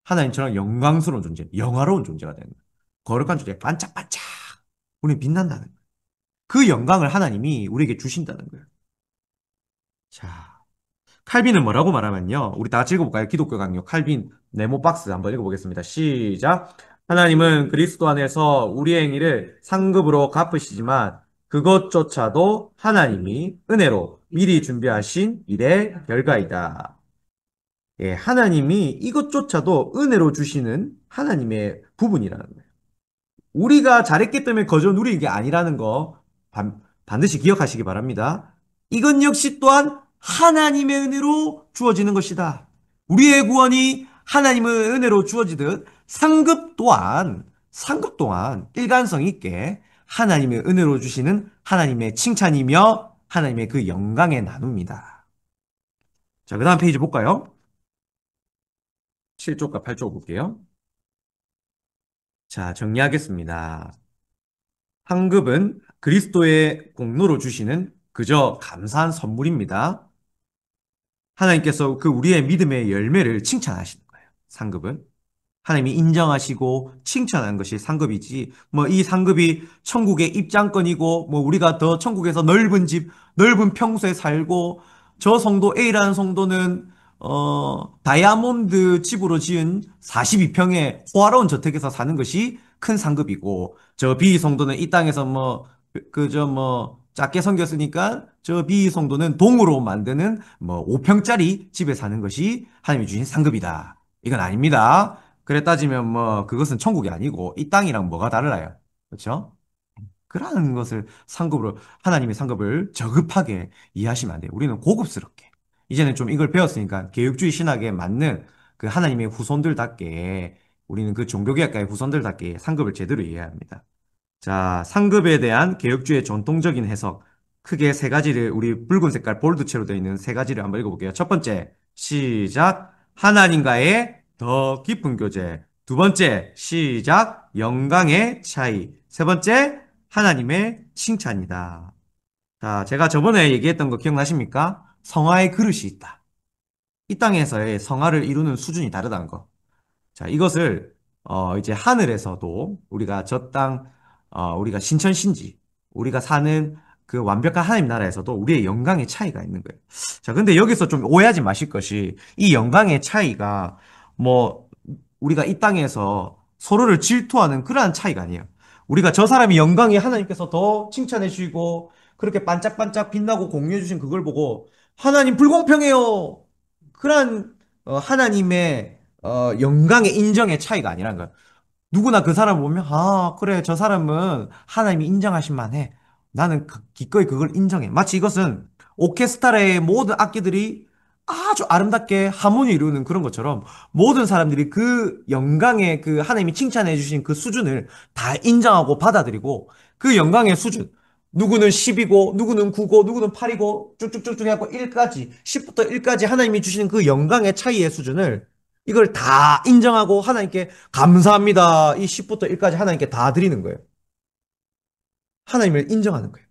하나님처럼 영광스러운 존재, 영화로운 존재가 되는 거예요. 거룩한 존재, 반짝반짝. 우리는 빛난다는 거예요. 그 영광을 하나님이 우리에게 주신다는 거예요. 자, 칼빈은 뭐라고 말하면요. 우리 다 같이 읽어볼까요? 기독교 강요 칼빈 네모 박스 한번 읽어보겠습니다. 시작. 하나님은 그리스도 안에서 우리의 행위를 상급으로 갚으시지만 그것조차도 하나님이 은혜로 미리 준비하신 일의 결과이다. 예, 하나님이 이것조차도 은혜로 주시는 하나님의 부분이라는 거예요. 우리가 잘했기 때문에 거저 누리는 게 아니라는 거 반드시 기억하시기 바랍니다. 이건 역시 또한 하나님의 은혜로 주어지는 것이다. 우리의 구원이 하나님의 은혜로 주어지듯 상급 또한 일관성 있게 하나님의 은혜로 주시는 하나님의 칭찬이며 하나님의 그 영광의 나눔이다. 자, 그 다음 페이지 볼까요? 7쪽과 8쪽 볼게요. 자, 정리하겠습니다. 상급은 그리스도의 공로로 주시는 그저 감사한 선물입니다. 하나님께서 그 우리의 믿음의 열매를 칭찬하시는 거예요. 상급은. 하나님이 인정하시고 칭찬하는 것이 상급이지, 뭐 이 상급이 천국의 입장권이고, 뭐 우리가 더 천국에서 넓은 집, 넓은 평수에 살고, 저 성도 A라는 성도는, 다이아몬드 집으로 지은 42평의 호화로운 저택에서 사는 것이 큰 상급이고, 저 B 성도는 이 땅에서 뭐, 그저 뭐, 작게 섬겼으니까 저 B 성도는 동으로 만드는 뭐 5평짜리 집에 사는 것이 하나님이 주신 상급이다. 이건 아닙니다. 그래 따지면 뭐 그것은 천국이 아니고 이 땅이랑 뭐가 달라요? 그렇죠? 그러한 것을 상급으로 하나님의 상급을 저급하게 이해하시면 안 돼요. 우리는 고급스럽게 이제는 좀 이걸 배웠으니까 개혁주의 신학에 맞는 그 하나님의 후손들답게 우리는 그 종교개혁가의 후손들답게 상급을 제대로 이해해야 합니다. 자, 상급에 대한 개혁주의 전통적인 해석. 크게 세 가지를, 우리 붉은 색깔 볼드체로 되어 있는 세 가지를 한번 읽어볼게요. 첫 번째, 시작. 하나님과의 더 깊은 교제. 두 번째, 시작. 영광의 차이. 세 번째, 하나님의 칭찬이다. 자, 제가 저번에 얘기했던 거 기억나십니까? 성화의 그릇이 있다. 이 땅에서의 성화를 이루는 수준이 다르다는 거. 자, 이것을 이제 하늘에서도 우리가 저 땅, 우리가 신천신지, 우리가 사는 그 완벽한 하나님 나라에서도 우리의 영광의 차이가 있는 거예요. 자, 근데 여기서 좀 오해하지 마실 것이 이 영광의 차이가 뭐 우리가 이 땅에서 서로를 질투하는 그러한 차이가 아니에요. 우리가 저 사람이 영광이 하나님께서 더 칭찬해 주시고 그렇게 반짝반짝 빛나고 공유해 주신 그걸 보고 하나님 불공평해요. 그러한 하나님의 영광의 인정의 차이가 아니란 거야. 누구나 그 사람 보면, 아, 그래, 저 사람은 하나님이 인정하실 만해. 나는 기꺼이 그걸 인정해. 마치 이것은 오케스트라의 모든 악기들이 아주 아름답게 하모니 이루는 그런 것처럼 모든 사람들이 그 영광의 그 하나님이 칭찬해 주신 그 수준을 다 인정하고 받아들이고 그 영광의 수준. 누구는 10이고, 누구는 9고, 누구는 8이고, 쭉쭉쭉쭉 해갖고 1까지, 10부터 1까지 하나님이 주시는 그 영광의 차이의 수준을 이걸 다 인정하고 하나님께 감사합니다. 이 10부터 1까지 하나님께 다 드리는 거예요. 하나님을 인정하는 거예요.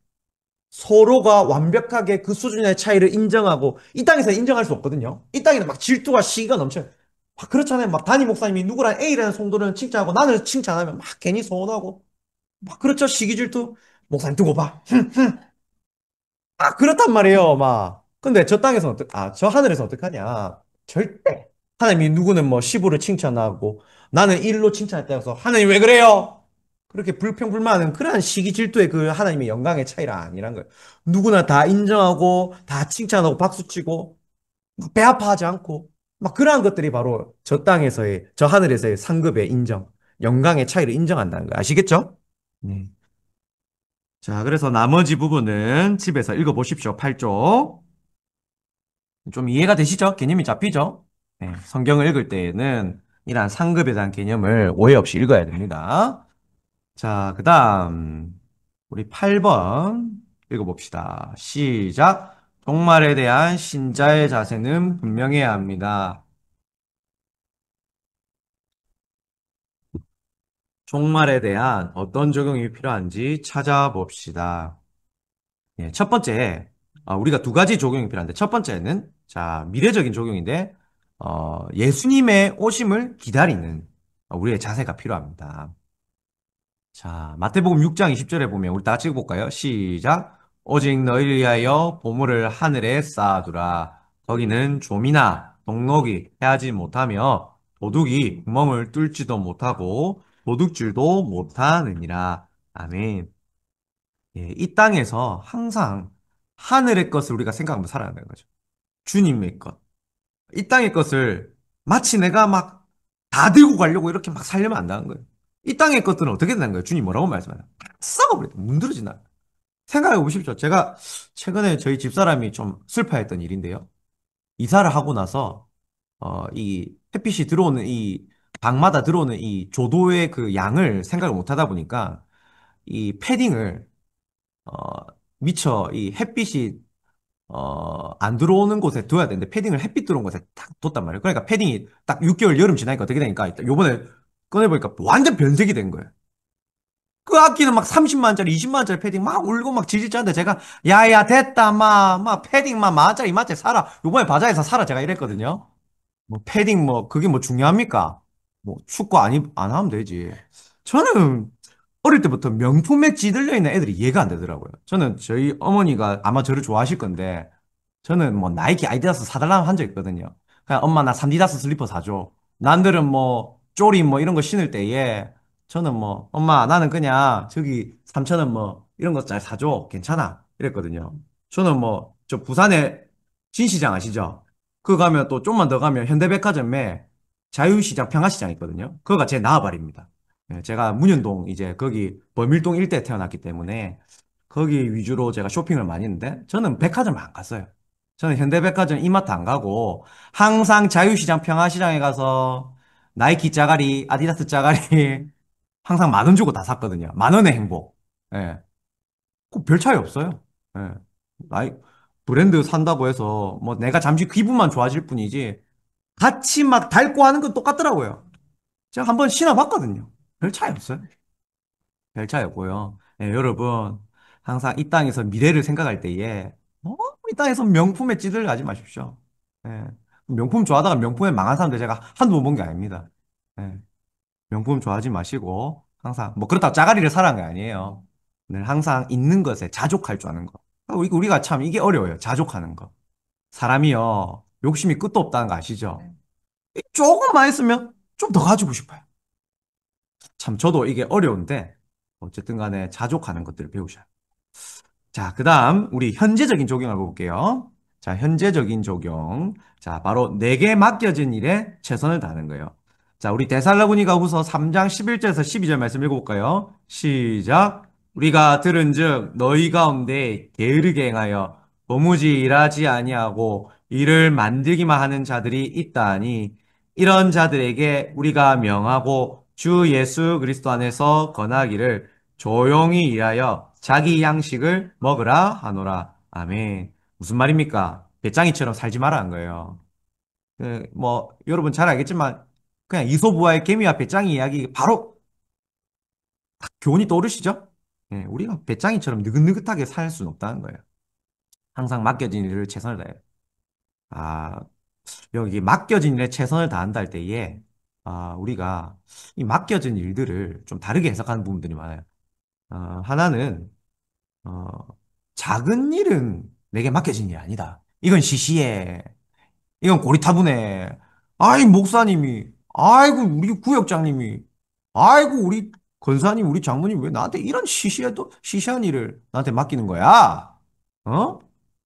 서로가 완벽하게 그 수준의 차이를 인정하고 이 땅에서 인정할 수 없거든요. 이 땅에는 막 질투와 시기가 넘쳐요. 막 그렇잖아요. 막 담임 목사님이 누구랑 A라는 성도를 칭찬하고 나는 칭찬하면 막 괜히 서운하고 막 그렇죠. 시기 질투. 목사님 두고 봐. 아, 그렇단 말이에요, 막. 근데 저 땅에서 저 하늘에서 어떡하냐. 절대. 하나님이 누구는 뭐 10으로 칭찬하고 나는 1로 칭찬했다 해서 하나님 왜 그래요? 그렇게 불평불만하는 그러한 시기 질투의 그 하나님의 영광의 차이라 아니란 거예요. 누구나 다 인정하고 다 칭찬하고 박수치고 막 배 아파하지 않고 막 그러한 것들이 바로 저 땅에서의 저 하늘에서의 상급의 인정, 영광의 차이를 인정한다는 거예요. 아시겠죠? 네. 자, 그래서 나머지 부분은 집에서 읽어보십시오. 8쪽. 좀 이해가 되시죠? 개념이 잡히죠? 네, 성경을 읽을 때에는 이러한 상급에 대한 개념을 오해 없이 읽어야 됩니다. 자, 그 다음, 우리 8번 읽어봅시다. 시작. 종말에 대한 신자의 자세는 분명해야 합니다. 종말에 대한 어떤 적용이 필요한지 찾아봅시다. 예, 첫 번째, 우리가 두 가지 적용이 필요한데, 첫 번째는, 자, 미래적인 적용인데, 예수님의 오심을 기다리는 우리의 자세가 필요합니다. 자, 마태복음 6장 20절에 보면, 우리 다 같이 읽어볼까요? 시작. 오직 너희를 위하여 보물을 하늘에 쌓아두라. 거기는 좀이나 동록이 해하지 못하며, 도둑이 구멍을 뚫지도 못하고, 도둑질도 못하느니라. 아멘. 예, 이 땅에서 항상 하늘의 것을 우리가 생각하며 살아야 되는 거죠. 주님의 것. 이 땅의 것을 마치 내가 막 다 들고 가려고 이렇게 막 살려면 안 되는 거예요. 이 땅의 것들은 어떻게 되는 거예요? 주님 뭐라고 말씀하나요? 썩어버려. 문드러진다. 생각해 보십시오. 제가 최근에 저희 집사람이 좀 슬퍼했던 일인데요. 이사를 하고 나서, 이 햇빛이 들어오는 이 방마다 들어오는 이 조도의 그 양을 생각을 못 하다 보니까 이 패딩을 어, 미처 이 햇빛이 안 들어오는 곳에 둬야 되는데 패딩을 햇빛 들어온 곳에 딱 뒀단 말이에요. 그러니까 패딩이 딱 6개월 여름 지나니까 어떻게 되니까 요번에 꺼내보니까 완전 변색이 된 거예요. 그 악기는 막 30만 원짜리, 20만 원짜리 패딩 막 울고 막 질질 짜는데 제가 야야 됐다 막 패딩 막 10,000원짜리 2만원짜리 사라. 요번에 바자에서 사라 제가 이랬거든요. 뭐 패딩 뭐 그게 뭐 중요합니까? 뭐 축구 안 하면 되지. 저는 어릴 때부터 명품에 찌들려 있는 애들이 이해가 안 되더라고요. 저는 저희 어머니가 아마 저를 좋아하실 건데 저는 뭐 나이키 아디다스 사달라고 한 적 있거든요. 그냥 엄마 나 삼디다스 슬리퍼 사줘. 남들은 뭐 쪼리 뭐 이런 거 신을 때에 저는 뭐 엄마 나는 그냥 저기 3,000원 뭐 이런 거 잘 사줘. 괜찮아. 이랬거든요. 저는 뭐 저 부산에 진시장 아시죠? 그거 가면 또 좀만 더 가면 현대백화점에 자유시장 평화시장 있거든요. 그거가 제 나와바리입니다. 예, 제가 문현동 이제 거기 범일동 일대에 태어났기 때문에 거기 위주로 제가 쇼핑을 많이 했는데 저는 백화점을 안 갔어요. 저는 현대백화점 이마트 안 가고 항상 자유시장 평화시장에 가서 나이키 짜가리, 아디다스 짜가리 항상 10,000원 주고 다 샀거든요. 10,000원의 행복. 예. 그별 차이 없어요. 예. 나이 브랜드 산다고 해서 뭐 내가 잠시 기분만 좋아질 뿐이지 같이 막 닳고 하는 건 똑같더라고요. 제가 한번 신어봤거든요. 별 차이 없어요. 별 차이 없고요. 예, 여러분, 항상 이 땅에서 미래를 생각할 때에, 이 땅에서 명품에 찌들어가지 마십시오. 예, 명품 좋아하다가 명품에 망한 사람들 제가 한두 번 본 게 아닙니다. 예, 명품 좋아하지 마시고, 항상, 뭐 그렇다고 짜가리를 사라는 게 아니에요. 늘 항상 있는 것에 자족할 줄 아는 거. 우리가 참 이게 어려워요. 자족하는 거. 사람이요, 욕심이 끝도 없다는 거 아시죠? 조금만 있으면 좀 더 가지고 싶어요. 참 저도 이게 어려운데 어쨌든 간에 자족하는 것들을 배우셔요. 자, 그다음 우리 현재적인 적용을 볼게요. 자, 현재적인 적용. 자, 바로 내게 맡겨진 일에 최선을 다하는 거예요. 자, 우리 데살로니가 후서 3장 11절에서 12절 말씀 읽어볼까요? 시작. 우리가 들은즉 너희 가운데 게으르게 행하여 도무지 일하지 아니하고 일을 만들기만 하는 자들이 있다니 이런 자들에게 우리가 명하고 주 예수 그리스도 안에서 권하기를 조용히 일하여 자기 양식을 먹으라 하노라. 아멘. 무슨 말입니까? 배짱이처럼 살지 마라 한 거예요. 뭐 여러분 잘 알겠지만 그냥 이소부화의 개미와 배짱이 이야기 바로 교훈이 떠오르시죠? 예, 우리가 배짱이처럼 느긋느긋하게 살 수는 없다는 거예요. 항상 맡겨진 일을 최선을 다해요. 아, 여기 맡겨진 일에 최선을 다한다 할 때에 우리가 이 맡겨진 일들을 좀 다르게 해석하는 부분들이 많아요. 하나는 어, 작은 일은 내게 맡겨진 일이 아니다. 이건 시시해. 이건 고리타분해. 아이, 목사님이, 아이고, 우리 구역장님이, 아이고, 우리 권사님, 우리 장모님 왜 나한테 이런 시시한 일을 나한테 맡기는 거야? 어?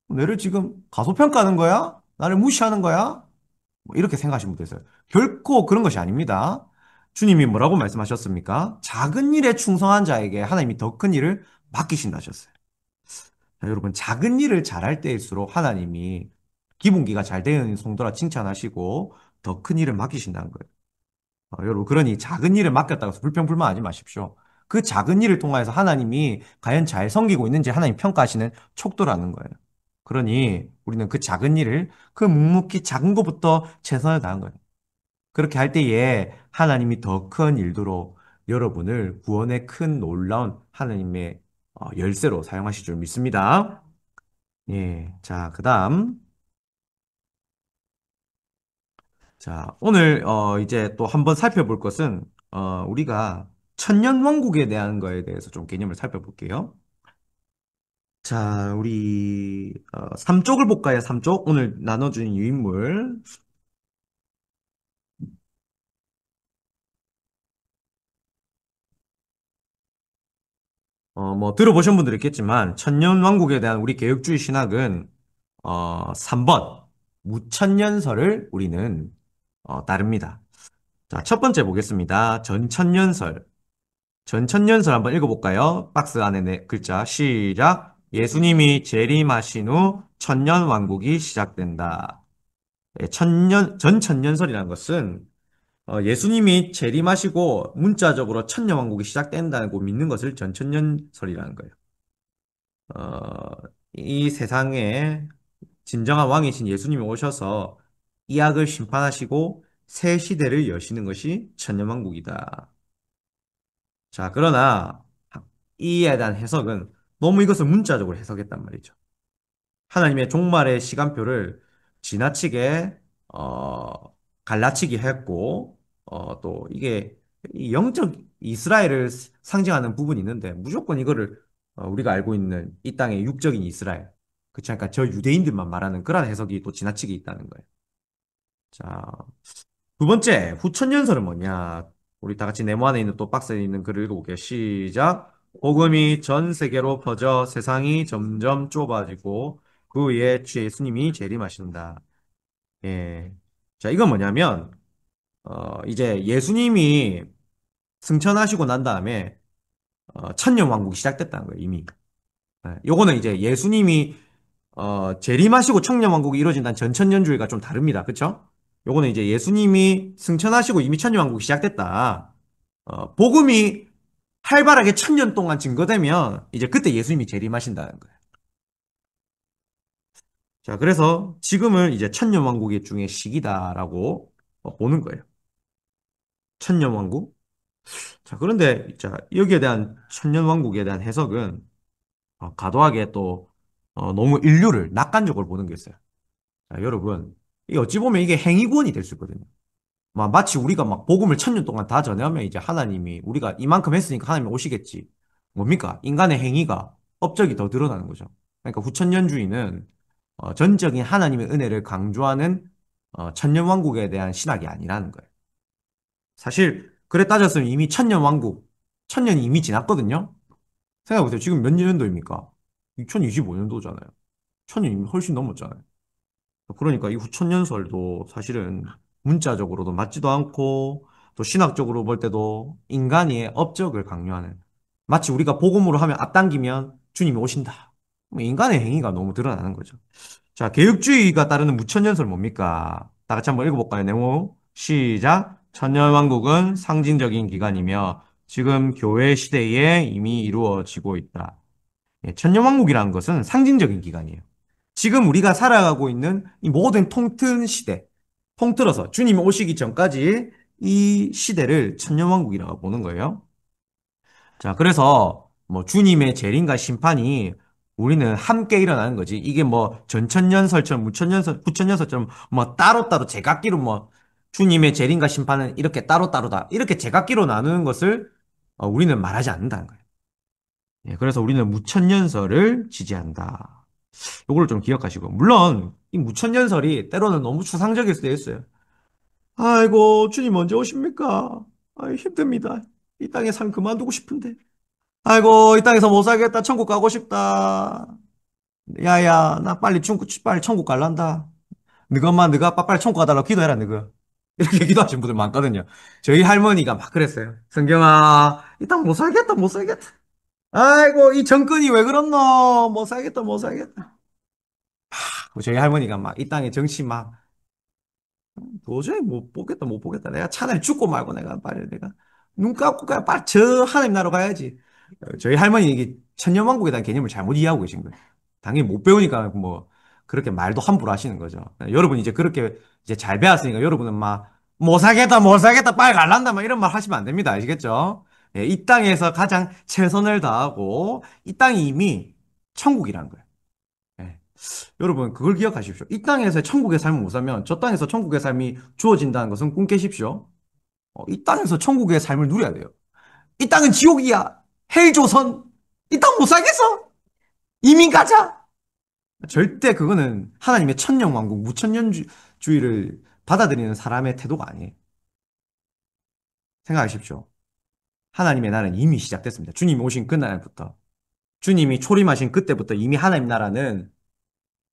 나를 지금 가소평가하는 거야? 나를 무시하는 거야? 뭐 이렇게 생각하시는 분도 있어요. 결코 그런 것이 아닙니다. 주님이 뭐라고 말씀하셨습니까? 작은 일에 충성한 자에게 하나님이 더 큰 일을 맡기신다 하셨어요. 자, 여러분, 작은 일을 잘할 때일수록 하나님이 기본기가 잘 되는 성도라 칭찬하시고 더 큰 일을 맡기신다는 거예요. 여러분, 그러니 작은 일을 맡겼다고 해서 불평불만하지 마십시오. 그 작은 일을 통해서 하나님이 과연 잘 섬기고 있는지 하나님 평가하시는 촉도라는 거예요. 그러니 우리는 그 작은 일을 그 묵묵히 작은 것부터 최선을 다한 거예요. 그렇게 할 때에 하나님이 더 큰 일도로 여러분을 구원의 큰 놀라운 하나님의 열쇠로 사용하실 줄 믿습니다. 예, 자, 그다음. 자, 오늘 이제 또 한번 살펴볼 것은 우리가 천년왕국에 대한 거에 대해서 좀 개념을 살펴볼게요. 자, 우리 3쪽을 볼까요? 3쪽. 오늘 나눠준 유인물. 뭐 들어보신 분들 있겠지만 천년왕국에 대한 우리 개혁주의 신학은 3번 무천년설을 우리는 따릅니다. 자, 첫 번째 보겠습니다. 전천년설. 전천년설 한번 읽어볼까요? 박스 안에 글자 시작. 예수님이 재림하신 후 천년왕국이 시작된다. 예, 전천년설이라는 것은 예수님이 재림하시고 문자적으로 천년왕국이 시작된다고 믿는 것을 전천년설이라는 거예요. 어, 이 세상에 진정한 왕이신 예수님이 오셔서 이 악을 심판하시고 새 시대를 여시는 것이 천년왕국이다. 자, 그러나 이에 대한 해석은 너무 이것을 문자적으로 해석했단 말이죠. 하나님의 종말의 시간표를 지나치게 갈라치기 했고 또 이게 이 영적 이스라엘을 상징하는 부분이 있는데 무조건 이거를 우리가 알고 있는 이 땅의 육적인 이스라엘 그쵸 그러니까 저 유대인들만 말하는 그런 해석이 또 지나치게 있다는 거예요. 자, 두 번째 후천년설은 뭐냐? 우리 다 같이 네모 안에 있는 또 박스에 있는 글을 읽어볼게요. 시작. 복음이 전 세계로 퍼져 세상이 점점 좁아지고 그 위에 주 예수님이 재림하신다. 예. 자, 이건 뭐냐면 이제 예수님이 승천하시고 난 다음에 천년왕국이 시작됐다는 거예요, 이미. 예. 요거는 이제 예수님이 재림하시고 천년왕국이 이루어진다는 전천년주의가 좀 다릅니다. 그쵸? 요거는 이제 예수님이 승천하시고 이미 천년왕국이 시작됐다. 복음이 활발하게 천년 동안 증거되면 이제 그때 예수님이 재림하신다는 거예요. 자, 그래서 지금은 이제 천년왕국의 중에 시기다라고 보는 거예요. 천년왕국. 자, 그런데 자, 여기에 대한 천년왕국에 대한 해석은 과도하게 또 너무 인류를 낙관적으로 보는 게 있어요. 자, 여러분, 이 어찌 보면 이게 행위구원이 될 수 있거든요. 마치 우리가 막 복음을 천년 동안 다 전하면 이제 하나님이 우리가 이만큼 했으니까 하나님이 오시겠지. 뭡니까? 인간의 행위가 업적이 더 드러나는 거죠. 그러니까 후천년주의는 전적인 하나님의 은혜를 강조하는 천년왕국에 대한 신학이 아니라는 거예요. 사실 그래 따졌으면 이미 천년왕국, 천년이 이미 지났거든요. 생각해보세요. 지금 몇 년도입니까? 2025년도잖아요. 천년이 이미 훨씬 넘었잖아요. 그러니까 이 후천년설도 사실은 문자적으로도 맞지도 않고 또 신학적으로 볼 때도 인간의 업적을 강요하는 마치 우리가 복음으로 하면 앞당기면 주님이 오신다. 뭐 인간의 행위가 너무 드러나는 거죠. 자, 개혁주의가 따르는 무천년설 뭡니까? 다 같이 한번 읽어볼까요? 내용 시작. 천년왕국은 상징적인 기간이며 지금 교회 시대에 이미 이루어지고 있다. 예, 천년왕국이라는 것은 상징적인 기간이에요. 지금 우리가 살아가고 있는 이 모든 통튼 시대, 통틀어서 주님이 오시기 전까지 이 시대를 천년왕국이라고 보는 거예요. 자, 그래서 뭐 주님의 재림과 심판이 우리는 함께 일어나는 거지. 이게 뭐 전천년설처럼 무천년설, 부천년설처럼 뭐 따로따로 제각기로 뭐 주님의 재림과 심판은 이렇게 따로따로다. 이렇게 제각기로 나누는 것을 우리는 말하지 않는다는 거예요. 예, 그래서 우리는 무천년설을 지지한다. 요거를 좀 기억하시고. 물론, 이 무천년설이 때로는 너무 추상적일 수도 있어요. 아이고, 주님 언제 오십니까? 아이, 힘듭니다. 이 땅에 삶 그만두고 싶은데. 아이고, 이 땅에서 못 살겠다. 천국 가고 싶다. 야야, 나 빨리 천국 갈란다. 너가 엄마, 너가 아빠 빨리 천국 가달라고 기도해라, 너가. 이렇게 기도하시는 분들 많거든요. 저희 할머니가 막 그랬어요. 성경아, 이 땅 못 살겠다, 못 살겠다. 아이고, 이 정권이 왜 그렇노? 못 살겠다, 못 살겠다. 저희 할머니가 막 이 땅에 정치 막 도저히 못 보겠다 못 보겠다 내가 차라리 죽고 말고 내가 빨리 내가 눈 감고 그냥 빨리 저 하나님 나라로 가야지. 저희 할머니 이게 천년왕국에 대한 개념을 잘못 이해하고 계신 거예요. 당연히 못 배우니까 뭐 그렇게 말도 함부로 하시는 거죠. 여러분 이제 그렇게 이제 잘 배웠으니까 여러분은 막 못 살겠다 못 살겠다 빨리 갈란다 막 이런 말 하시면 안 됩니다. 아시겠죠? 예, 이 땅에서 가장 최선을 다하고 이 땅이 이미 천국이라는 거예요. 예. 여러분 그걸 기억하십시오. 이 땅에서 천국의 삶을 못 살면 저 땅에서 천국의 삶이 주어진다는 것은 꿈 깨십시오. 이 땅에서 천국의 삶을 누려야 돼요. 이 땅은 지옥이야. 헬조선. 이 땅 못 살겠어. 이민 가자. 절대 그거는 하나님의 천년왕국 무천년주의를 받아들이는 사람의 태도가 아니에요. 생각하십시오. 하나님의 나라는 이미 시작됐습니다. 주님이 오신 그날부터. 주님이 초림하신 그때부터 이미 하나님 나라는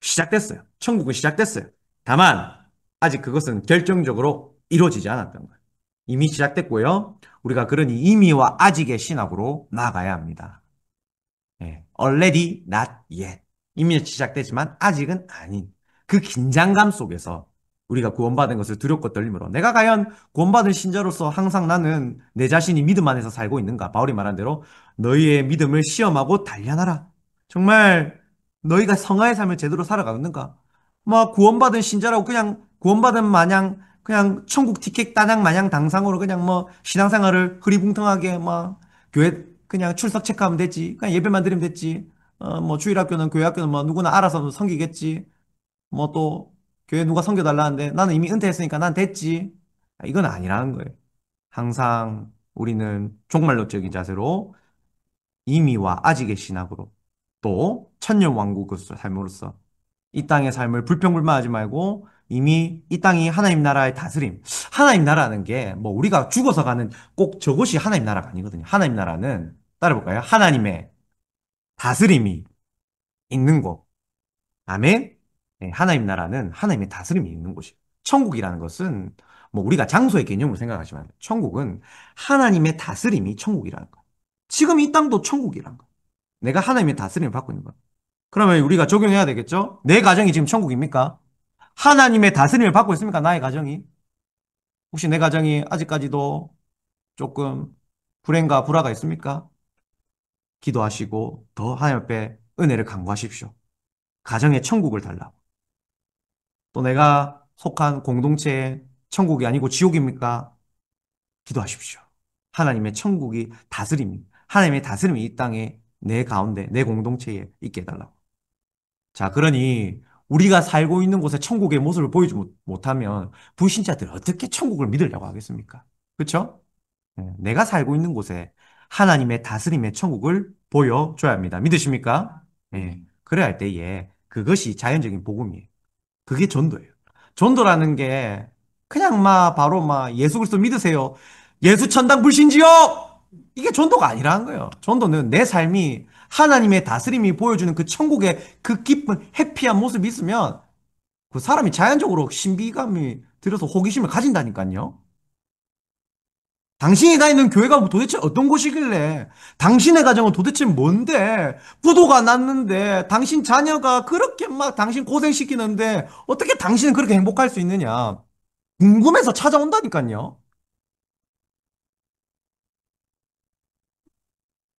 시작됐어요. 천국은 시작됐어요. 다만 아직 그것은 결정적으로 이루어지지 않았던 거예요. 이미 시작됐고요. 우리가 그러니 이미와 아직의 신학으로 나아가야 합니다. 예, already not yet. 이미 시작되지만 아직은 아닌 그 긴장감 속에서 우리가 구원받은 것을 두렵고 떨림으로 내가 과연 구원받은 신자로서 항상 나는 내 자신이 믿음 안에서 살고 있는가? 바울이 말한 대로 너희의 믿음을 시험하고 단련하라. 정말 너희가 성화의 삶을 제대로 살아가는가? 뭐 구원받은 신자라고 그냥 구원받은 마냥 그냥 천국 티켓 따냥 마냥 당상으로 그냥 뭐 신앙생활을 흐리붕텅하게 뭐 교회 그냥 출석 체크하면 됐지. 그냥 예배만 드리면 됐지. 뭐 주일학교는 교회학교는 뭐 누구나 알아서 섬기겠지. 뭐 또 교회 누가 섬겨달라는데 나는 이미 은퇴했으니까 난 됐지. 이건 아니라는 거예요. 항상 우리는 종말론적인 자세로 이미와 아직의 신학으로 또 천년왕국으로서 삶으로써 이 땅의 삶을 불평불만하지 말고 이미 이 땅이 하나님 나라의 다스림. 하나님 나라는 게 뭐 우리가 죽어서 가는 꼭 저것이 하나님 나라가 아니거든요. 하나님 나라는 따라볼까요? 하나님의 다스림이 있는 곳. 아멘. 네, 하나님 나라는 하나님의 다스림이 있는 곳이에요. 천국이라는 것은 뭐 우리가 장소의 개념으로 생각하지만 천국은 하나님의 다스림이 천국이라는 거예요. 지금 이 땅도 천국이라는 거예요. 내가 하나님의 다스림을 받고 있는 거예요. 그러면 우리가 적용해야 되겠죠? 내 가정이 지금 천국입니까? 하나님의 다스림을 받고 있습니까? 나의 가정이? 혹시 내 가정이 아직까지도 조금 불행과 불화가 있습니까? 기도하시고 더 하나님 앞에 은혜를 간구하십시오. 가정의 천국을 달라고. 또 내가 속한 공동체의 천국이 아니고 지옥입니까? 기도하십시오. 하나님의 천국이 다스림이, 하나님의 다스림이 이 땅에 내 가운데, 내 공동체에 있게 해달라고. 자, 그러니 우리가 살고 있는 곳에 천국의 모습을 보이지 못하면 불신자들이 어떻게 천국을 믿으려고 하겠습니까? 그렇죠? 내가 살고 있는 곳에 하나님의 다스림의 천국을 보여줘야 합니다. 믿으십니까? 예. 그래야 할 때에 그것이 자연적인 복음이에요. 그게 전도예요. 전도라는 게 그냥 막 바로 막 예수 그리스도 믿으세요. 예수 천당 불신지요! 이게 전도가 아니라는 거예요. 전도는 내 삶이 하나님의 다스림이 보여주는 그 천국의 그 기쁜 해피한 모습이 있으면 그 사람이 자연적으로 신비감이 들어서 호기심을 가진다니까요. 당신이 다니는 교회가 도대체 어떤 곳이길래 당신의 가정은 도대체 뭔데 부도가 났는데 당신 자녀가 그렇게 막 당신 고생시키는데 어떻게 당신은 그렇게 행복할 수 있느냐 궁금해서 찾아온다니까요.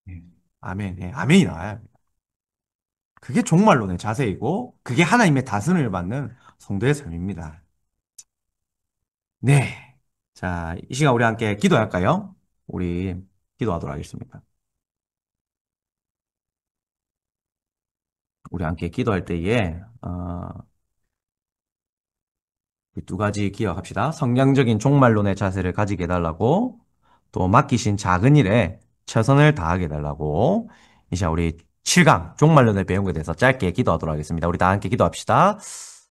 예. 아멘, 예, 아멘이 나와요. 그게 종말론의 자세이고 그게 하나님의 다스림을 받는 성도의 삶입니다. 네. 자, 이 시간 우리 함께 기도할까요? 우리 기도하도록 하겠습니다. 우리 함께 기도할 때에 이두 가지 기억합시다. 성경적인 종말론의 자세를 가지게 해달라고, 또 맡기신 작은 일에 최선을 다하게 해달라고, 이제 우리 7강 종말론을 배운 것에 대해서 짧게 기도하도록 하겠습니다. 우리 다 함께 기도합시다.